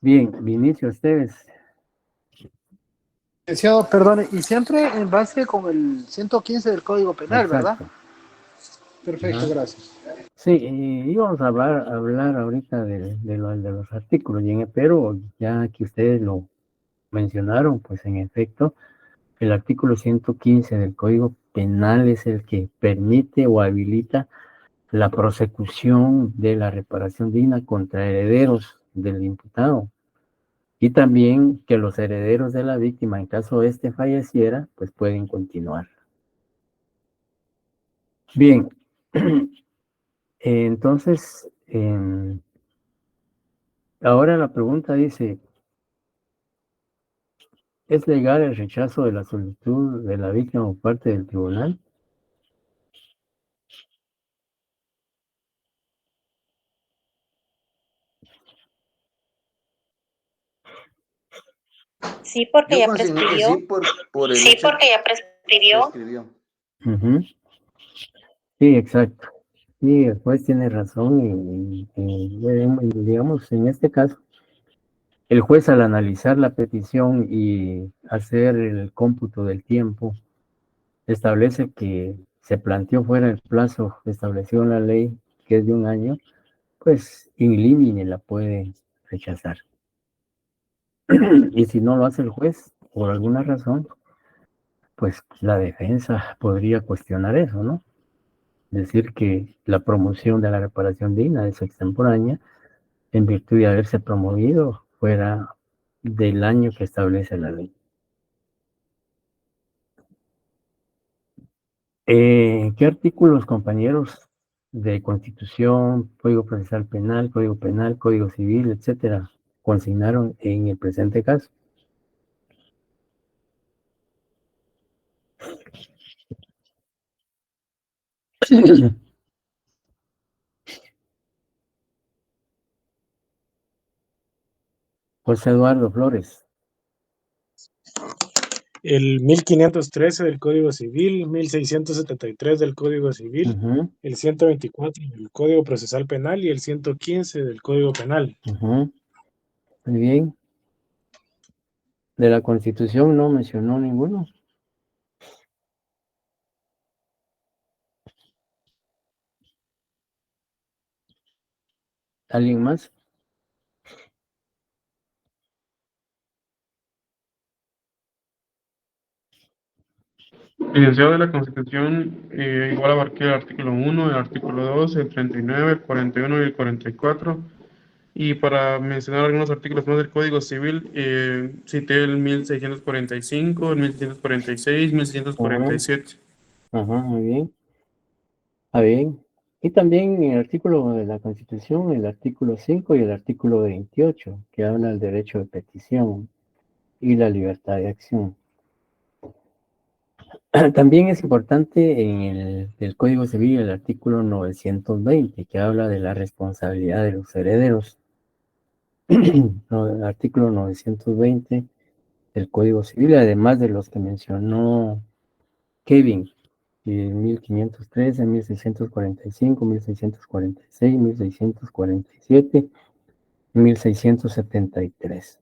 Bien, Vinicio Esteves. Licenciado, perdone, y siempre en base con el 115 del Código Penal, ¿verdad? Exacto. Perfecto, Ajá. gracias. Sí, íbamos a hablar ahorita de los artículos, pero ya que ustedes lo mencionaron, pues en efecto, el artículo 115 del Código Penal es el que permite o habilita la prosecución de la reparación digna contra herederos del imputado, y también que los herederos de la víctima, en caso falleciera, pues pueden continuar. Bien, entonces, ahora la pregunta dice, ¿es legal el rechazo de la solicitud de la víctima por parte del tribunal? Sí, porque Yo ya consigné que prescribió. sí por el Sí, hecho porque ya prescribió. Ujú. Sí, exacto. Sí, el juez tiene razón y digamos, en este caso, el juez al analizar la petición y hacer el cómputo del tiempo, establece que se planteó fuera del plazo establecido en la ley, que es de 1 año, pues in limine la puede rechazar. Y si no lo hace el juez, por alguna razón, pues la defensa podría cuestionar eso, ¿no? Decir que la promoción de la reparación digna es extemporánea en virtud de haberse promovido fuera del año que establece la ley. ¿Qué artículos, compañeros, de Constitución, Código Procesal Penal, Código Civil, etcétera, consignaron en el presente caso? José Eduardo Flores. El 1513 del Código Civil, 1673 del Código Civil, el 124 del Código Procesal Penal y el 115 del Código Penal. Muy bien. De la Constitución no mencionó ninguno. ¿Alguien más? Licenciado, de la Constitución, igual abarqué el artículo 1, el artículo 2, el 39, el 41 y el 44. Y para mencionar algunos artículos más del Código Civil, cité el 1645, el 1646, 1647. Ajá, muy bien. Está bien. Y también en el artículo de la Constitución, el artículo 5 y el artículo 28, que habla del derecho de petición y la libertad de acción. También es importante en el Código Civil el artículo 920, que habla de la responsabilidad de los herederos. El artículo 920 del Código Civil, además de los que mencionó Kevin, 1513, 1645, 1646, 1647, 1673.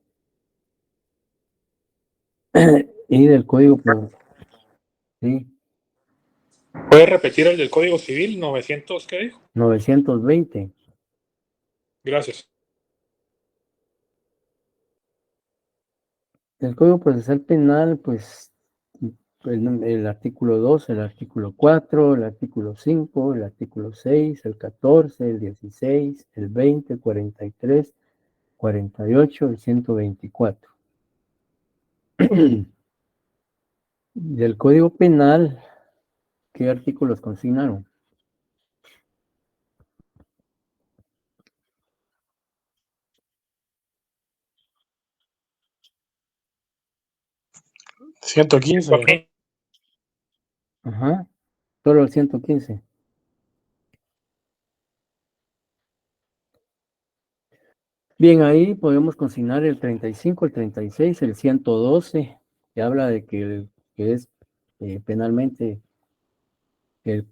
Y del Código, sí, ¿Puede repetir el del Código Civil 900, qué dijo? 920. Gracias. El Código Procesal Penal, pues, el artículo 2, el artículo 4, el artículo 5, el artículo 6, el 14, el 16, el 20, 43, 48, el 124. Del Código Penal, ¿qué artículos consignaron? ¿115? Ajá, solo el 115. Bien, ahí podemos consignar el 35, el 36, el 112, que habla de que es penalmente, que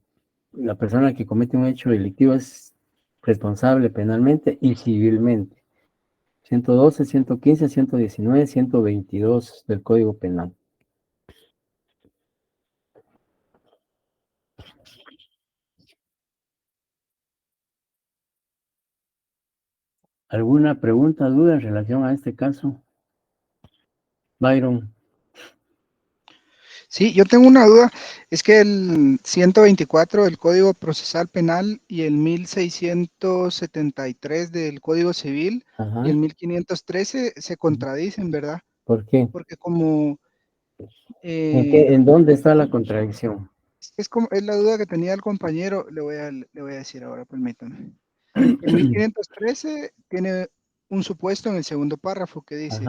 la persona que comete un hecho delictivo es responsable penalmente y civilmente. 112, 115, 119, 122 del Código Penal. ¿Alguna pregunta, duda en relación a este caso? Byron. Sí, yo tengo una duda. Es que el 124 del Código Procesal Penal y el 1673 del Código Civil y el 1513 se contradicen, ¿verdad? ¿Por qué? Porque como... ¿En dónde está la contradicción? Es la duda que tenía el compañero, le voy a decir ahora, permítame. El 1513 tiene un supuesto en el segundo párrafo que dice,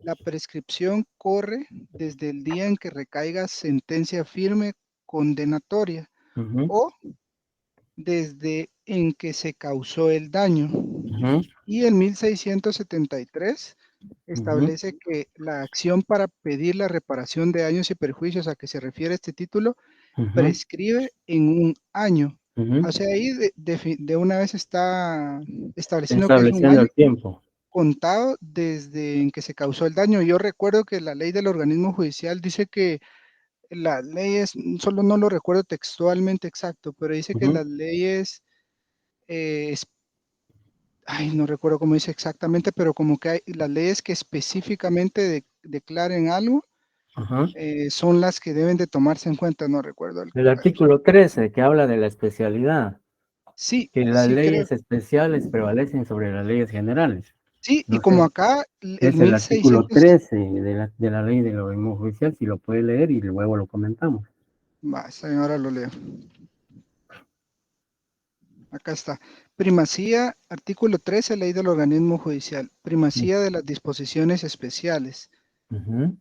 la prescripción corre desde el día en que recaiga sentencia firme condenatoria o desde en que se causó el daño. Y el 1673 establece que la acción para pedir la reparación de daños y perjuicios a que se refiere este título prescribe en un año. O sea, ahí de una vez está estableciendo que es un año el tiempo. contado desde en que se causó el daño. Yo recuerdo que la ley del organismo judicial dice que las leyes, solo no lo recuerdo textualmente exacto, pero dice que las leyes no recuerdo cómo dice exactamente, pero como que hay las leyes que específicamente declaren algo, son las que deben de tomarse en cuenta, no recuerdo. El artículo 13, que habla de la especialidad. Sí, Que las sí creo. leyes especiales prevalecen sobre las leyes generales. Sí, y No como sé, acá el es el artículo 1600... 13 de la ley de lo mismo judicial, si lo puede leer y luego lo comentamos. Va, ahora lo leo. Acá está. Primacía, artículo 13, ley del organismo judicial. Primacía de las disposiciones especiales.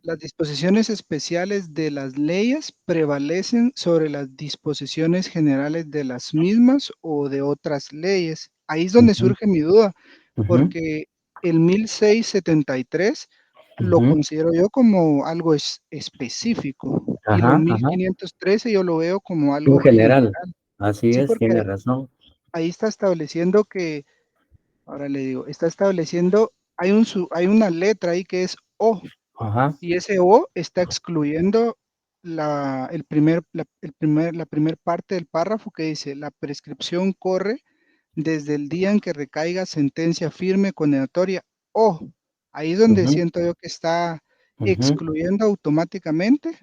Las disposiciones especiales de las leyes prevalecen sobre las disposiciones generales de las mismas o de otras leyes. Ahí es donde surge mi duda, porque el 1673 lo considero yo como algo específico y lo 1513 yo lo veo como En algo general, general. así Sí, es, tiene porque razón. ahí está estableciendo que, ahora le digo, está estableciendo, hay una letra ahí que es O, y ese O está excluyendo la primer parte del párrafo que dice, la prescripción corre desde el día en que recaiga sentencia firme condenatoria o, ahí es donde siento yo que está excluyendo automáticamente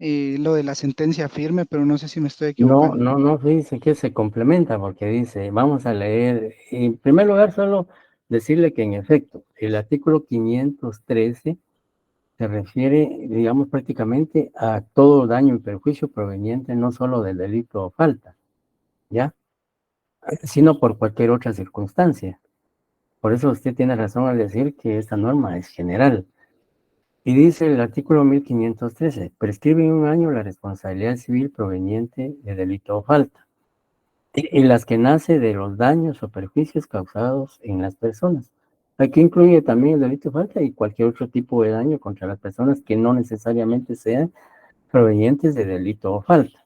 lo de la sentencia firme, pero no sé si me estoy No, equivocando. no, dice que se complementa porque dice, vamos a leer, en primer lugar solo decirle que en efecto, el artículo 513 se refiere, digamos, prácticamente a todo daño y perjuicio proveniente no solo del delito o falta, ¿ya? Sino por cualquier otra circunstancia. Por eso usted tiene razón al decir que esta norma es general. Y dice el artículo 1513, prescribe en un año la responsabilidad civil proveniente de delito o falta, y las que nace de los daños o perjuicios causados en las personas. Aquí incluye también el delito o falta y cualquier otro tipo de daño contra las personas que no necesariamente sean provenientes de delito o falta.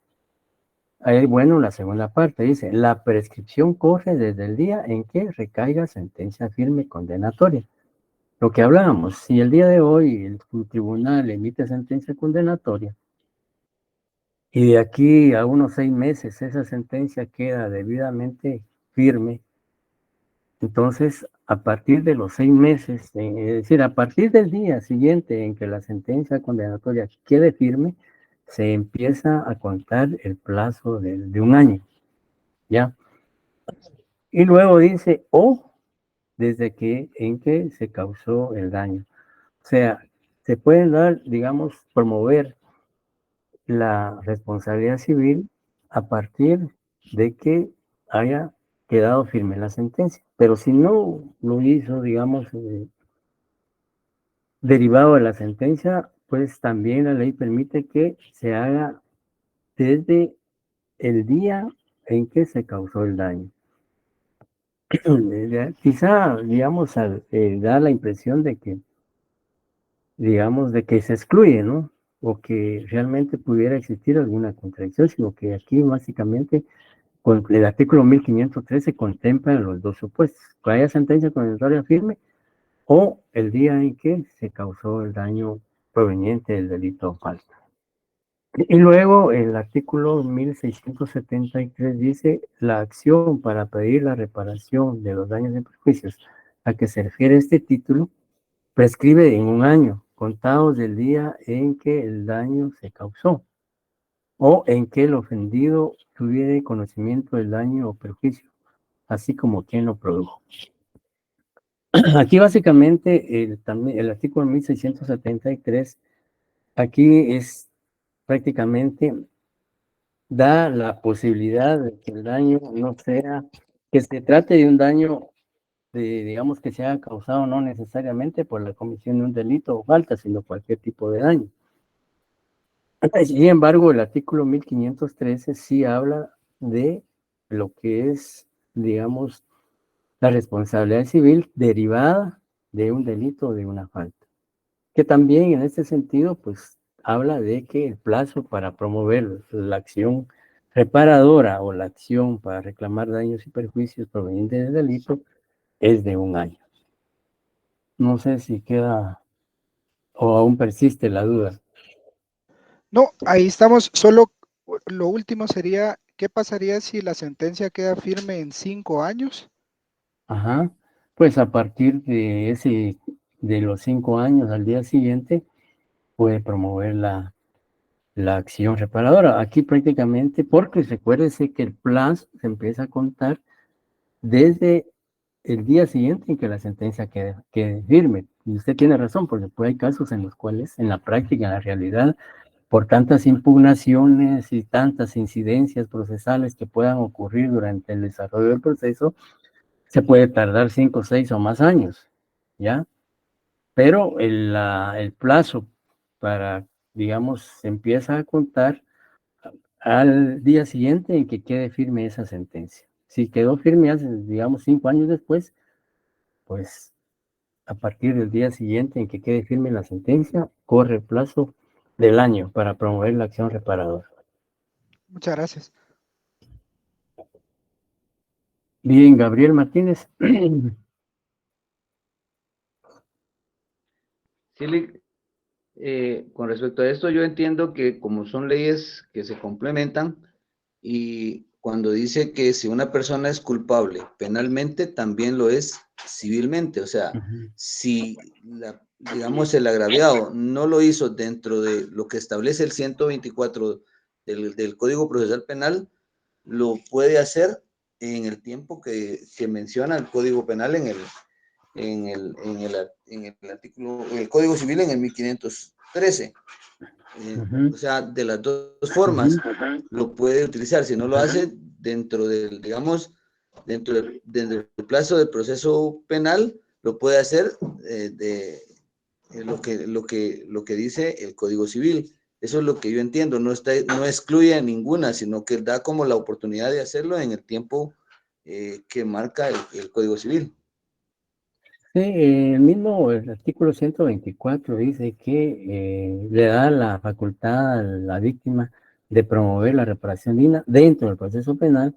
Ahí, bueno, la segunda parte dice, la prescripción corre desde el día en que recaiga sentencia firme condenatoria. Lo que hablábamos, si el día de hoy el tribunal emite sentencia condenatoria y de aquí a unos 6 meses esa sentencia queda debidamente firme, entonces a partir de los 6 meses, es decir, a partir del día siguiente en que la sentencia condenatoria quede firme, se empieza a contar el plazo de un año, ¿ya? Y luego dice, o desde en que se causó el daño. O sea, se pueden dar, digamos, promover la responsabilidad civil a partir de que haya quedado firme la sentencia. Pero si no lo hizo, digamos, derivado de la sentencia, pues también la ley permite que se haga desde el día en que se causó el daño. Quizá, digamos, da la impresión de que, digamos, de que se excluye, ¿no? O que realmente pudiera existir alguna contradicción, sino que aquí básicamente con el artículo 1513 contempla los dos supuestos, que haya sentencia condenatoria firme o el día en que se causó el daño proveniente del delito o falta. Y luego el artículo 1673 dice, la acción para pedir la reparación de los daños y perjuicios a que se refiere este título prescribe en un año, contados del día en que el daño se causó o en que el ofendido tuviera conocimiento del daño o perjuicio, así como quien lo produjo. Aquí básicamente también el artículo 1673, aquí es prácticamente da la posibilidad de que el daño no sea, que se trate de un daño digamos, que se haya causado no necesariamente por la comisión de un delito o falta, sino cualquier tipo de daño. Sin embargo, el artículo 1513 sí habla de lo que es, digamos, la responsabilidad civil derivada de un delito o de una falta. Que también en este sentido, pues, habla de que el plazo para promover la acción reparadora o la acción para reclamar daños y perjuicios provenientes del delito es de un año. No sé si queda o aún persiste la duda. No, ahí estamos, solo lo último sería, ¿qué pasaría si la sentencia queda firme en 5 años? Ajá. Pues a partir de los 5 años al día siguiente, puede promover la acción reparadora. Aquí prácticamente, porque recuérdese que el plazo se empieza a contar desde el día siguiente en que la sentencia quede firme. Y usted tiene razón, porque pues hay casos en los cuales, en la práctica, en la realidad, por tantas impugnaciones y tantas incidencias procesales que puedan ocurrir durante el desarrollo del proceso, se puede tardar 5, 6 o más años, ¿ya? Pero el plazo para, digamos, se empieza a contar al día siguiente en que quede firme esa sentencia. Si quedó firme hace, digamos, 5 años después, pues a partir del día siguiente en que quede firme la sentencia, corre el plazo del año para promover la acción reparadora. Muchas gracias. Bien, Gabriel Martínez. Sí, con respecto a esto, yo entiendo que como son leyes que se complementan y cuando dice que si una persona es culpable penalmente, también lo es civilmente. O sea, si, digamos, el agraviado no lo hizo dentro de lo que establece el 124 del Código Procesal Penal, lo puede hacer en el tiempo que menciona el Código Penal en el artículo, el Código Civil en el 1513. O sea, de las dos formas lo puede utilizar. Si no lo hace dentro del, digamos, dentro del plazo del proceso penal, lo puede hacer lo que dice el Código Civil. Eso es lo que yo entiendo. No excluye a ninguna, sino que da como la oportunidad de hacerlo en el tiempo que marca el Código Civil. Sí, el artículo 124 dice que le da la facultad a la víctima de promover la reparación digna dentro del proceso penal,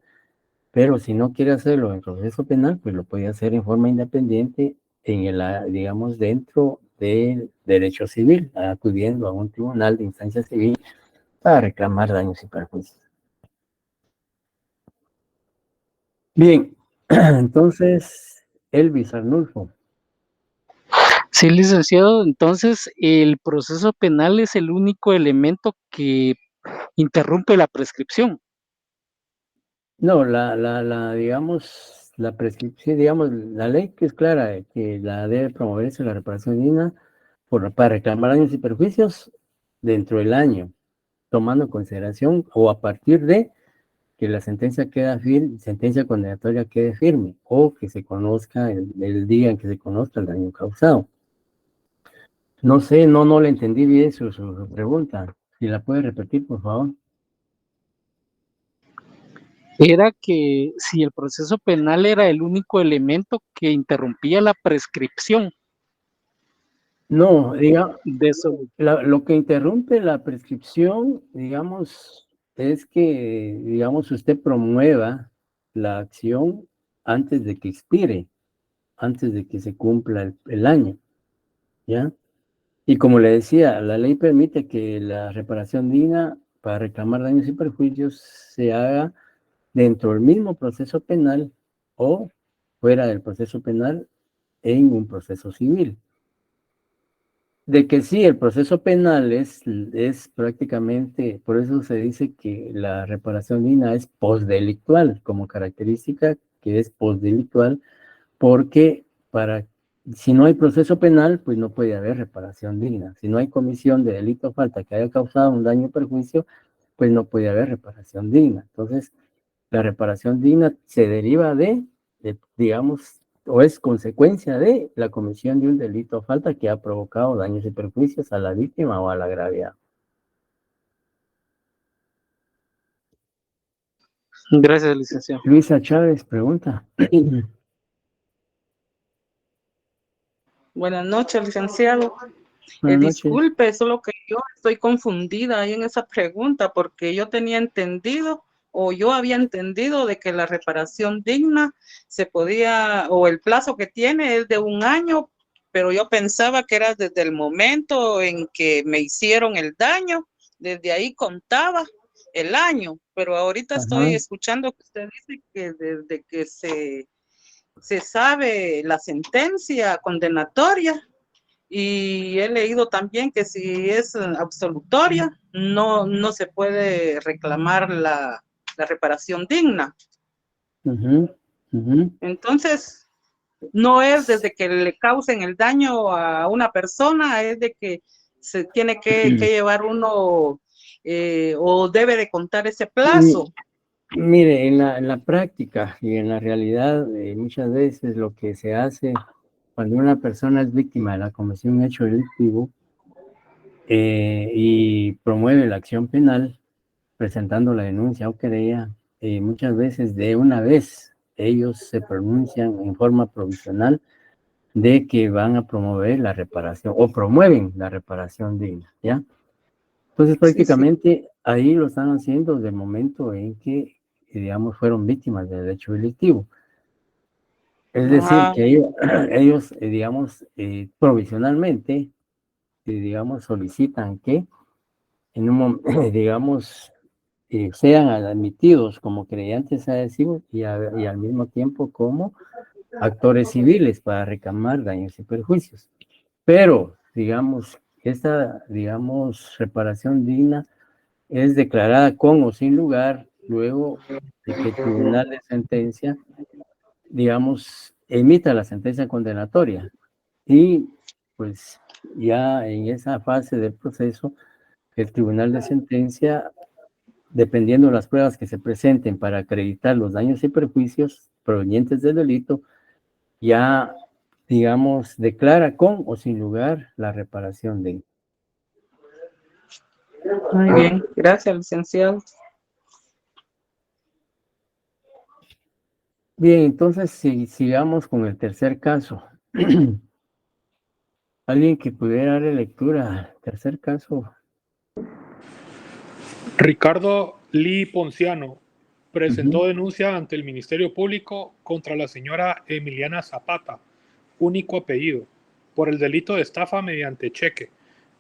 pero si no quiere hacerlo en el proceso penal, pues lo puede hacer en forma independiente digamos, dentro del derecho civil, acudiendo a un tribunal de instancia civil para reclamar daños y perjuicios. Bien, entonces, Elvis Arnulfo. Sí, licenciado, entonces el proceso penal es el único elemento que interrumpe la prescripción. No, digamos, la prescripción, digamos, la ley que es clara, que la debe promoverse la reparación digna para reclamar daños y perjuicios dentro del año, tomando en consideración o a partir de que la sentencia sentencia condenatoria quede firme o que se conozca el día en que se conozca el daño causado. No sé, no le entendí bien su pregunta. Si la puede repetir, por favor. Era que si el proceso penal era el único elemento que interrumpía la prescripción. No, lo que interrumpe la prescripción, digamos, es que, digamos, usted promueva la acción antes de que expire, antes de que se cumpla el año, ¿ya? Y como le decía, la ley permite que la reparación digna para reclamar daños y perjuicios se haga dentro del mismo proceso penal o fuera del proceso penal en un proceso civil. De que sí, el proceso penal es prácticamente, por eso se dice que la reparación digna es postdelictual, como característica que es postdelictual, porque si no hay proceso penal, pues no puede haber reparación digna. Si no hay comisión de delito o falta que haya causado un daño o perjuicio, pues no puede haber reparación digna. Entonces, la reparación digna se deriva digamos, o es consecuencia de la comisión de un delito o falta que ha provocado daños y perjuicios a la víctima o al agraviado. Gracias, licenciado. Luisa Chávez pregunta. Buenas noches, licenciado. Buenas noches. Disculpe, solo que yo estoy confundida ahí en esa pregunta porque yo tenía entendido o yo había entendido de que la reparación digna se podía, o el plazo que tiene es de 1 año, pero yo pensaba que era desde el momento en que me hicieron el daño, desde ahí contaba el año, pero ahorita estoy escuchando que usted dice que desde que se se sabe la sentencia condenatoria y he leído también que si es absolutoria, no se puede reclamar la reparación digna. Entonces, no es desde que le causen el daño a una persona, es de que se tiene que llevar uno o debe de contar ese plazo. Mire, en la práctica y en la realidad, muchas veces lo que se hace cuando una persona es víctima de la comisión de un hecho delictivo y promueve la acción penal, presentando la denuncia o querella, muchas veces de una vez ellos se pronuncian en forma provisional de que van a promover la reparación o promueven la reparación digna, ¿ya? Entonces prácticamente ahí lo están haciendo desde el momento en que, digamos, fueron víctimas del hecho delictivo. Es decir, que ellos digamos, provisionalmente, digamos, solicitan que en un digamos, sean admitidos como creyentes adhesivos y al mismo tiempo como actores civiles para reclamar daños y perjuicios. Pero, digamos, esta, digamos, reparación digna es declarada con o sin lugar luego de que el tribunal de sentencia, digamos, emita la sentencia condenatoria. Y pues ya en esa fase del proceso, el tribunal de sentencia, dependiendo de las pruebas que se presenten para acreditar los daños y perjuicios provenientes del delito, ya, digamos, declara con o sin lugar la reparación de. Muy bien, gracias, licenciado. Bien, entonces sigamos con el tercer caso. Alguien que pudiera darle lectura al tercer caso. Ricardo Lee Ponciano presentó denuncia ante el Ministerio Público contra la señora Emiliana Zapata, único apellido, por el delito de estafa mediante cheque.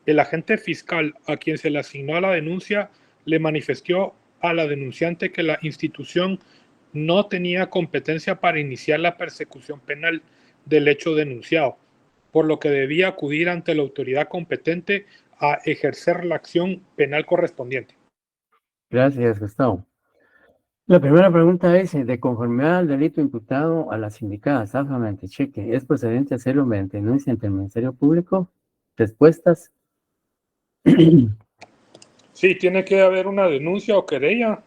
El agente fiscal a quien se le asignó la denuncia le manifestó a la denunciante que la institución no tenía competencia para iniciar la persecución penal del hecho denunciado, por lo que debía acudir ante la autoridad competente a ejercer la acción penal correspondiente. Gracias, Gustavo. La primera pregunta es, de conformidad al delito imputado a la sindicada estafa mediante cheque, ¿es procedente hacerlo mediante denuncia ante el Ministerio Público? Respuestas. Sí, tiene que haber una denuncia o querella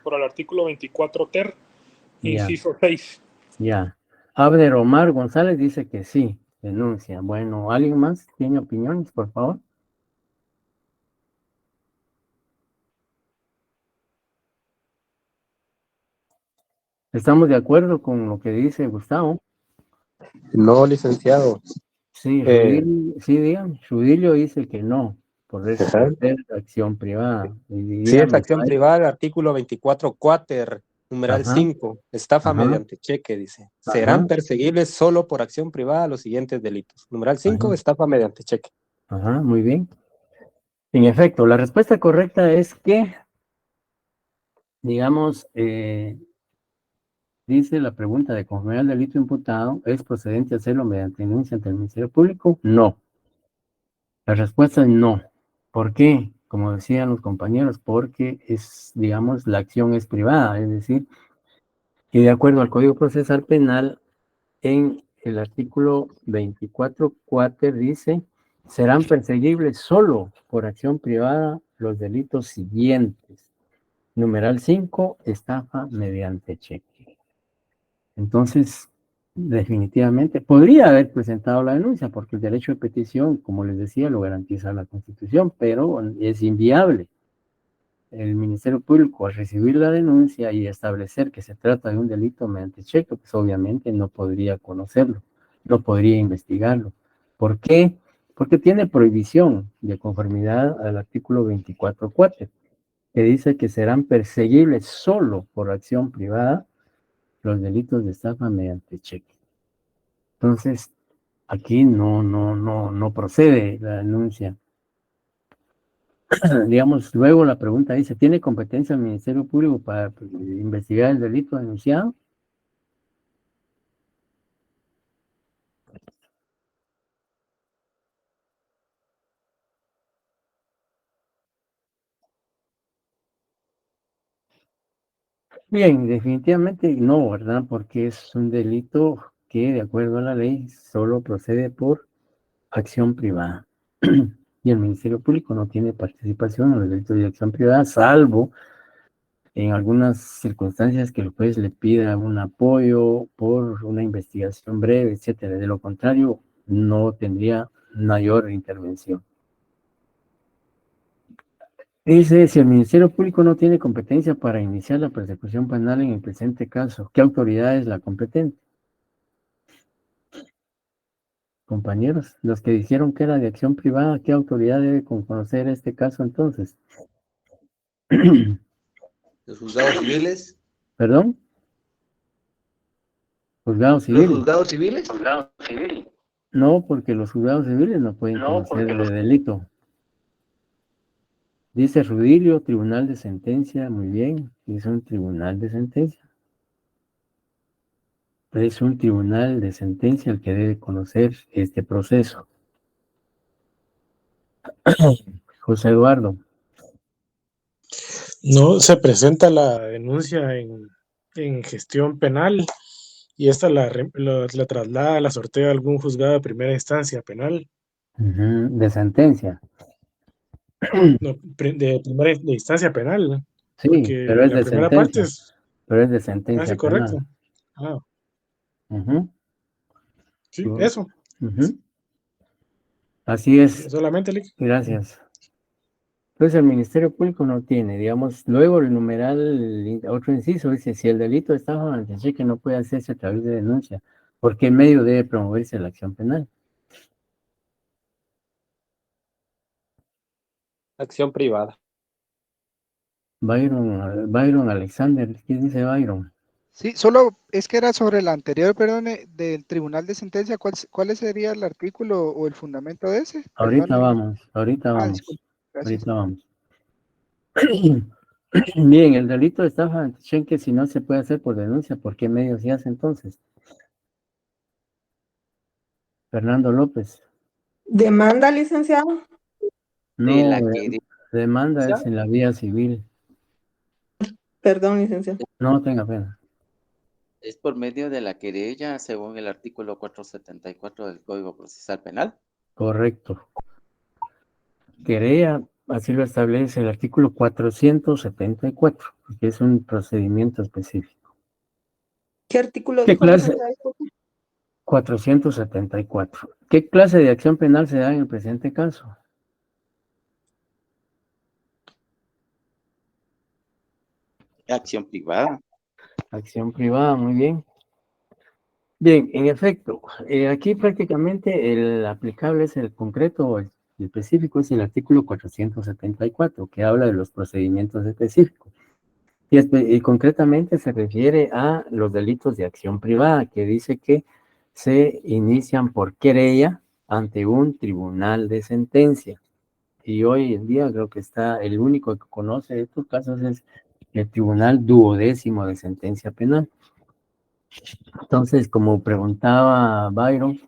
por el artículo 24 ter, inciso 6. Ya. Abner Omar González dice que sí, denuncia. Bueno, ¿alguien más tiene opiniones, por favor? ¿Estamos de acuerdo con lo que dice Gustavo? No, licenciado. Sí, sí, digan. Rudilio dice que no, por eso es acción privada. Sí, es acción privada, el artículo 24 cuáter, numeral 5, estafa mediante cheque, dice. Serán perseguibles solo por acción privada los siguientes delitos. Numeral 5, estafa mediante cheque. Ajá, muy bien. En efecto, la respuesta correcta es que, digamos, dice la pregunta de conformidad al delito imputado, ¿es procedente hacerlo mediante denuncia ante el Ministerio Público? No. La respuesta es no. ¿Por qué? Como decían los compañeros, porque es, digamos, la acción es privada, es decir, y de acuerdo al Código Procesal Penal, en el artículo 24 cuáter dice, serán perseguibles solo por acción privada los delitos siguientes. Numeral 5, estafa mediante cheque. Entonces, definitivamente, podría haber presentado la denuncia, porque el derecho de petición, como les decía, lo garantiza la Constitución, pero es inviable. El Ministerio Público, al recibir la denuncia y establecer que se trata de un delito mediante cheque, pues obviamente no podría conocerlo, no podría investigarlo. ¿Por qué? Porque tiene prohibición de conformidad al artículo 24 cuáter, que dice que serán perseguibles solo por acción privada los delitos de estafa mediante cheque. Entonces, aquí no procede la denuncia. Digamos, luego la pregunta dice, ¿tiene competencia el Ministerio Público para investigar el delito denunciado? Bien, definitivamente no, ¿verdad? Porque es un delito que, de acuerdo a la ley, solo procede por acción privada. Y el Ministerio Público no tiene participación en los delitos de acción privada, salvo en algunas circunstancias que el juez le pida un apoyo por una investigación breve, etcétera. De lo contrario, no tendría mayor intervención. Dice, si el Ministerio Público no tiene competencia para iniciar la persecución penal en el presente caso, ¿qué autoridad es la competente? Compañeros, los que dijeron que era de acción privada, ¿qué autoridad debe conocer este caso entonces? Los juzgados civiles. ¿Perdón? ¿Juzgados ¿Los civiles? juzgados civiles? No, porque los juzgados civiles no pueden conocer de delito. Dice Rudilio, tribunal de sentencia, muy bien, es un tribunal de sentencia. Es un tribunal de sentencia el que debe conocer este proceso. José Eduardo. No se presenta la denuncia en gestión penal y esta la traslada, la sortea a algún juzgado de primera instancia penal. De sentencia. No, de primera instancia penal. Sí, Porque pero es la de primera parte sentencia. es. Pero es de Ah, sentencia sí, correcto. penal. Ah, Ujú. sí, eso. Ujú. Así es. Solamente, Lick. Gracias. Entonces el Ministerio Público no tiene, digamos, luego el numeral, otro inciso, dice, si el delito de estafa ante cheque no puede hacerse a través de denuncia, ¿por qué medio debe promoverse la acción penal? Acción privada. Byron Alexander, ¿qué dice Byron? Sí, solo es que era sobre la anterior, perdón, del tribunal de sentencia. ¿Cuál sería el artículo o el fundamento de ese? Ahorita Perdón. vamos, Disculpe, gracias. ahorita vamos. Bien, el delito de estafa ante cheque, si no se puede hacer por denuncia, ¿por qué medio se hace entonces? Fernando López. ¿Demanda, licenciado? No, la que demanda es en la vía civil. Perdón, licenciado. No tenga pena. es por medio de la querella según el artículo 474 del Código Procesal Penal. Correcto. Querella, así lo establece el artículo 474, que es un procedimiento específico. ¿Qué artículo ¿Qué dijo, clase? licenciado? 474. ¿Qué clase de acción penal se da en el presente caso? Acción privada. Acción privada, muy bien. Bien, en efecto, aquí prácticamente el aplicable es el concreto, o el específico es el artículo 474, que habla de los procedimientos específicos. Y concretamente se refiere a los delitos de acción privada, que dice que se inician por querella ante un tribunal de sentencia. Y hoy en día creo que está el único que conoce estos casos es el Tribunal Duodécimo de Sentencia Penal. Entonces, como preguntaba Byron,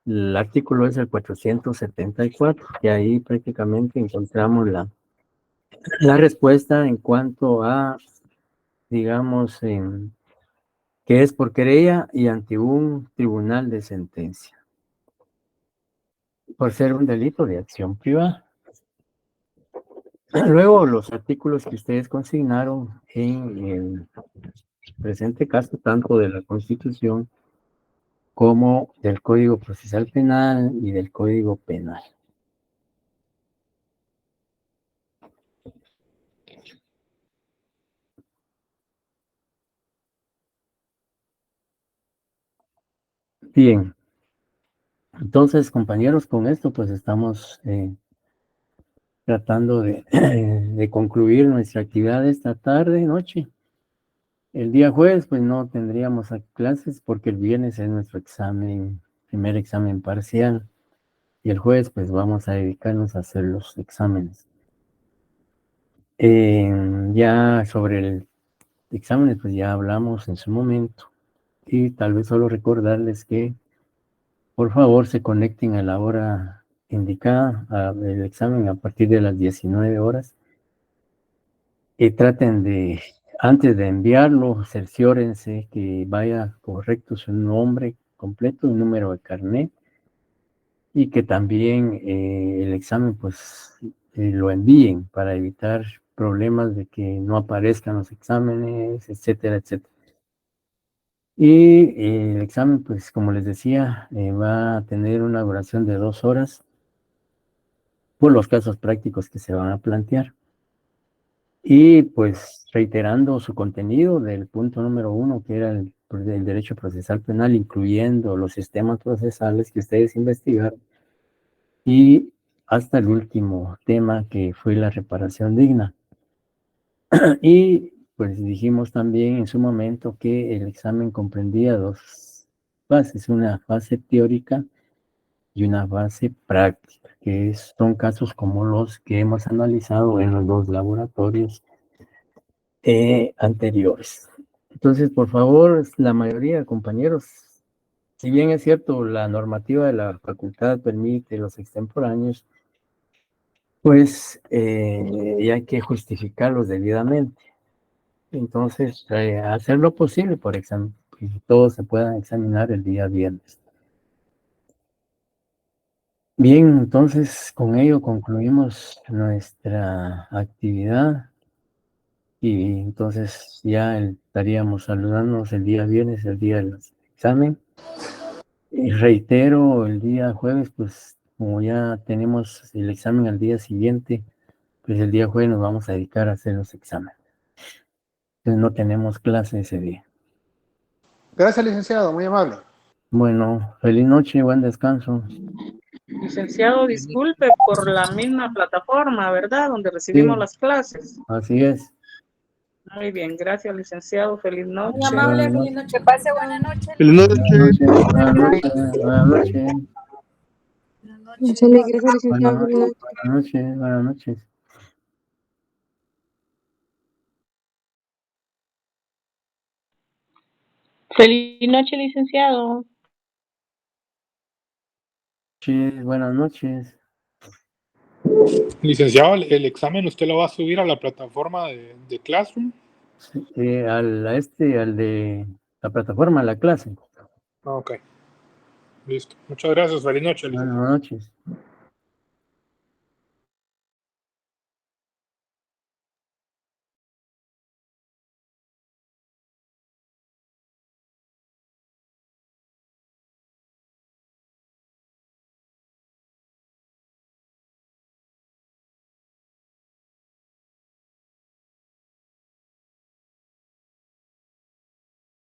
el artículo es el 474, y ahí prácticamente encontramos la respuesta en cuanto a, digamos, que es por querella y ante un tribunal de sentencia, por ser un delito de acción privada. Luego, los artículos que ustedes consignaron en el presente caso, tanto de la Constitución como del Código Procesal Penal y del Código Penal. Bien, entonces, compañeros, con esto pues estamos tratando de concluir nuestra actividad esta tarde, noche. El día jueves pues no tendríamos clases porque el viernes es nuestro examen, primer examen parcial, y el jueves pues vamos a dedicarnos a hacer los exámenes. Ya sobre el examen pues ya hablamos en su momento, y tal vez solo recordarles que por favor se conecten a la hora indicada al examen a partir de las 19 horas y traten de Antes de enviarlo, cerciórense que vaya correcto su nombre completo, el número de carnet, y que también el examen pues lo envíen para evitar problemas de que no aparezcan los exámenes, etcétera, etcétera. Y el examen, pues como les decía, va a tener una duración de 2 horas por los casos prácticos que se van a plantear. Y pues reiterando su contenido del punto número 1, que era el derecho procesal penal, incluyendo los sistemas procesales que ustedes investigaron, y hasta el último tema que fue la reparación digna. Y pues dijimos también en su momento que el examen comprendía 2 fases, una fase teórica y una fase práctica, que son casos como los que hemos analizado en los 2 laboratorios anteriores. Entonces, por favor, la mayoría de compañeros, si bien es cierto, la normativa de la facultad permite los extemporáneos, pues y hay que justificarlos debidamente. Entonces, hacer lo posible por examen, que todos se puedan examinar el día viernes. Bien, entonces con ello concluimos nuestra actividad y entonces ya estaríamos saludándonos el día viernes, el día del examen. Y reitero, el día jueves, pues como ya tenemos el examen al día siguiente, pues el día jueves nos vamos a dedicar a hacer los exámenes. Entonces no tenemos clase ese día. Gracias, licenciado, muy amable. Bueno, feliz noche, buen descanso. Licenciado, disculpe por la misma plataforma, ¿verdad? Donde recibimos Sí, las clases. así es. Muy bien, gracias, licenciado. Feliz noche. Muy amable, feliz noche. Que pase buena noche. Feliz noche. Buenas noches, buenas noches. Muchas gracias, licenciado. Feliz noche. Buenas noches, buenas noches. Feliz noche, licenciado. Sí, buenas noches. Licenciado, el examen usted lo va a subir a la plataforma de Classroom. Sí, al de la plataforma, la clase. Ok. Listo. Muchas gracias. Feliz noche, licenciado. Buenas noches.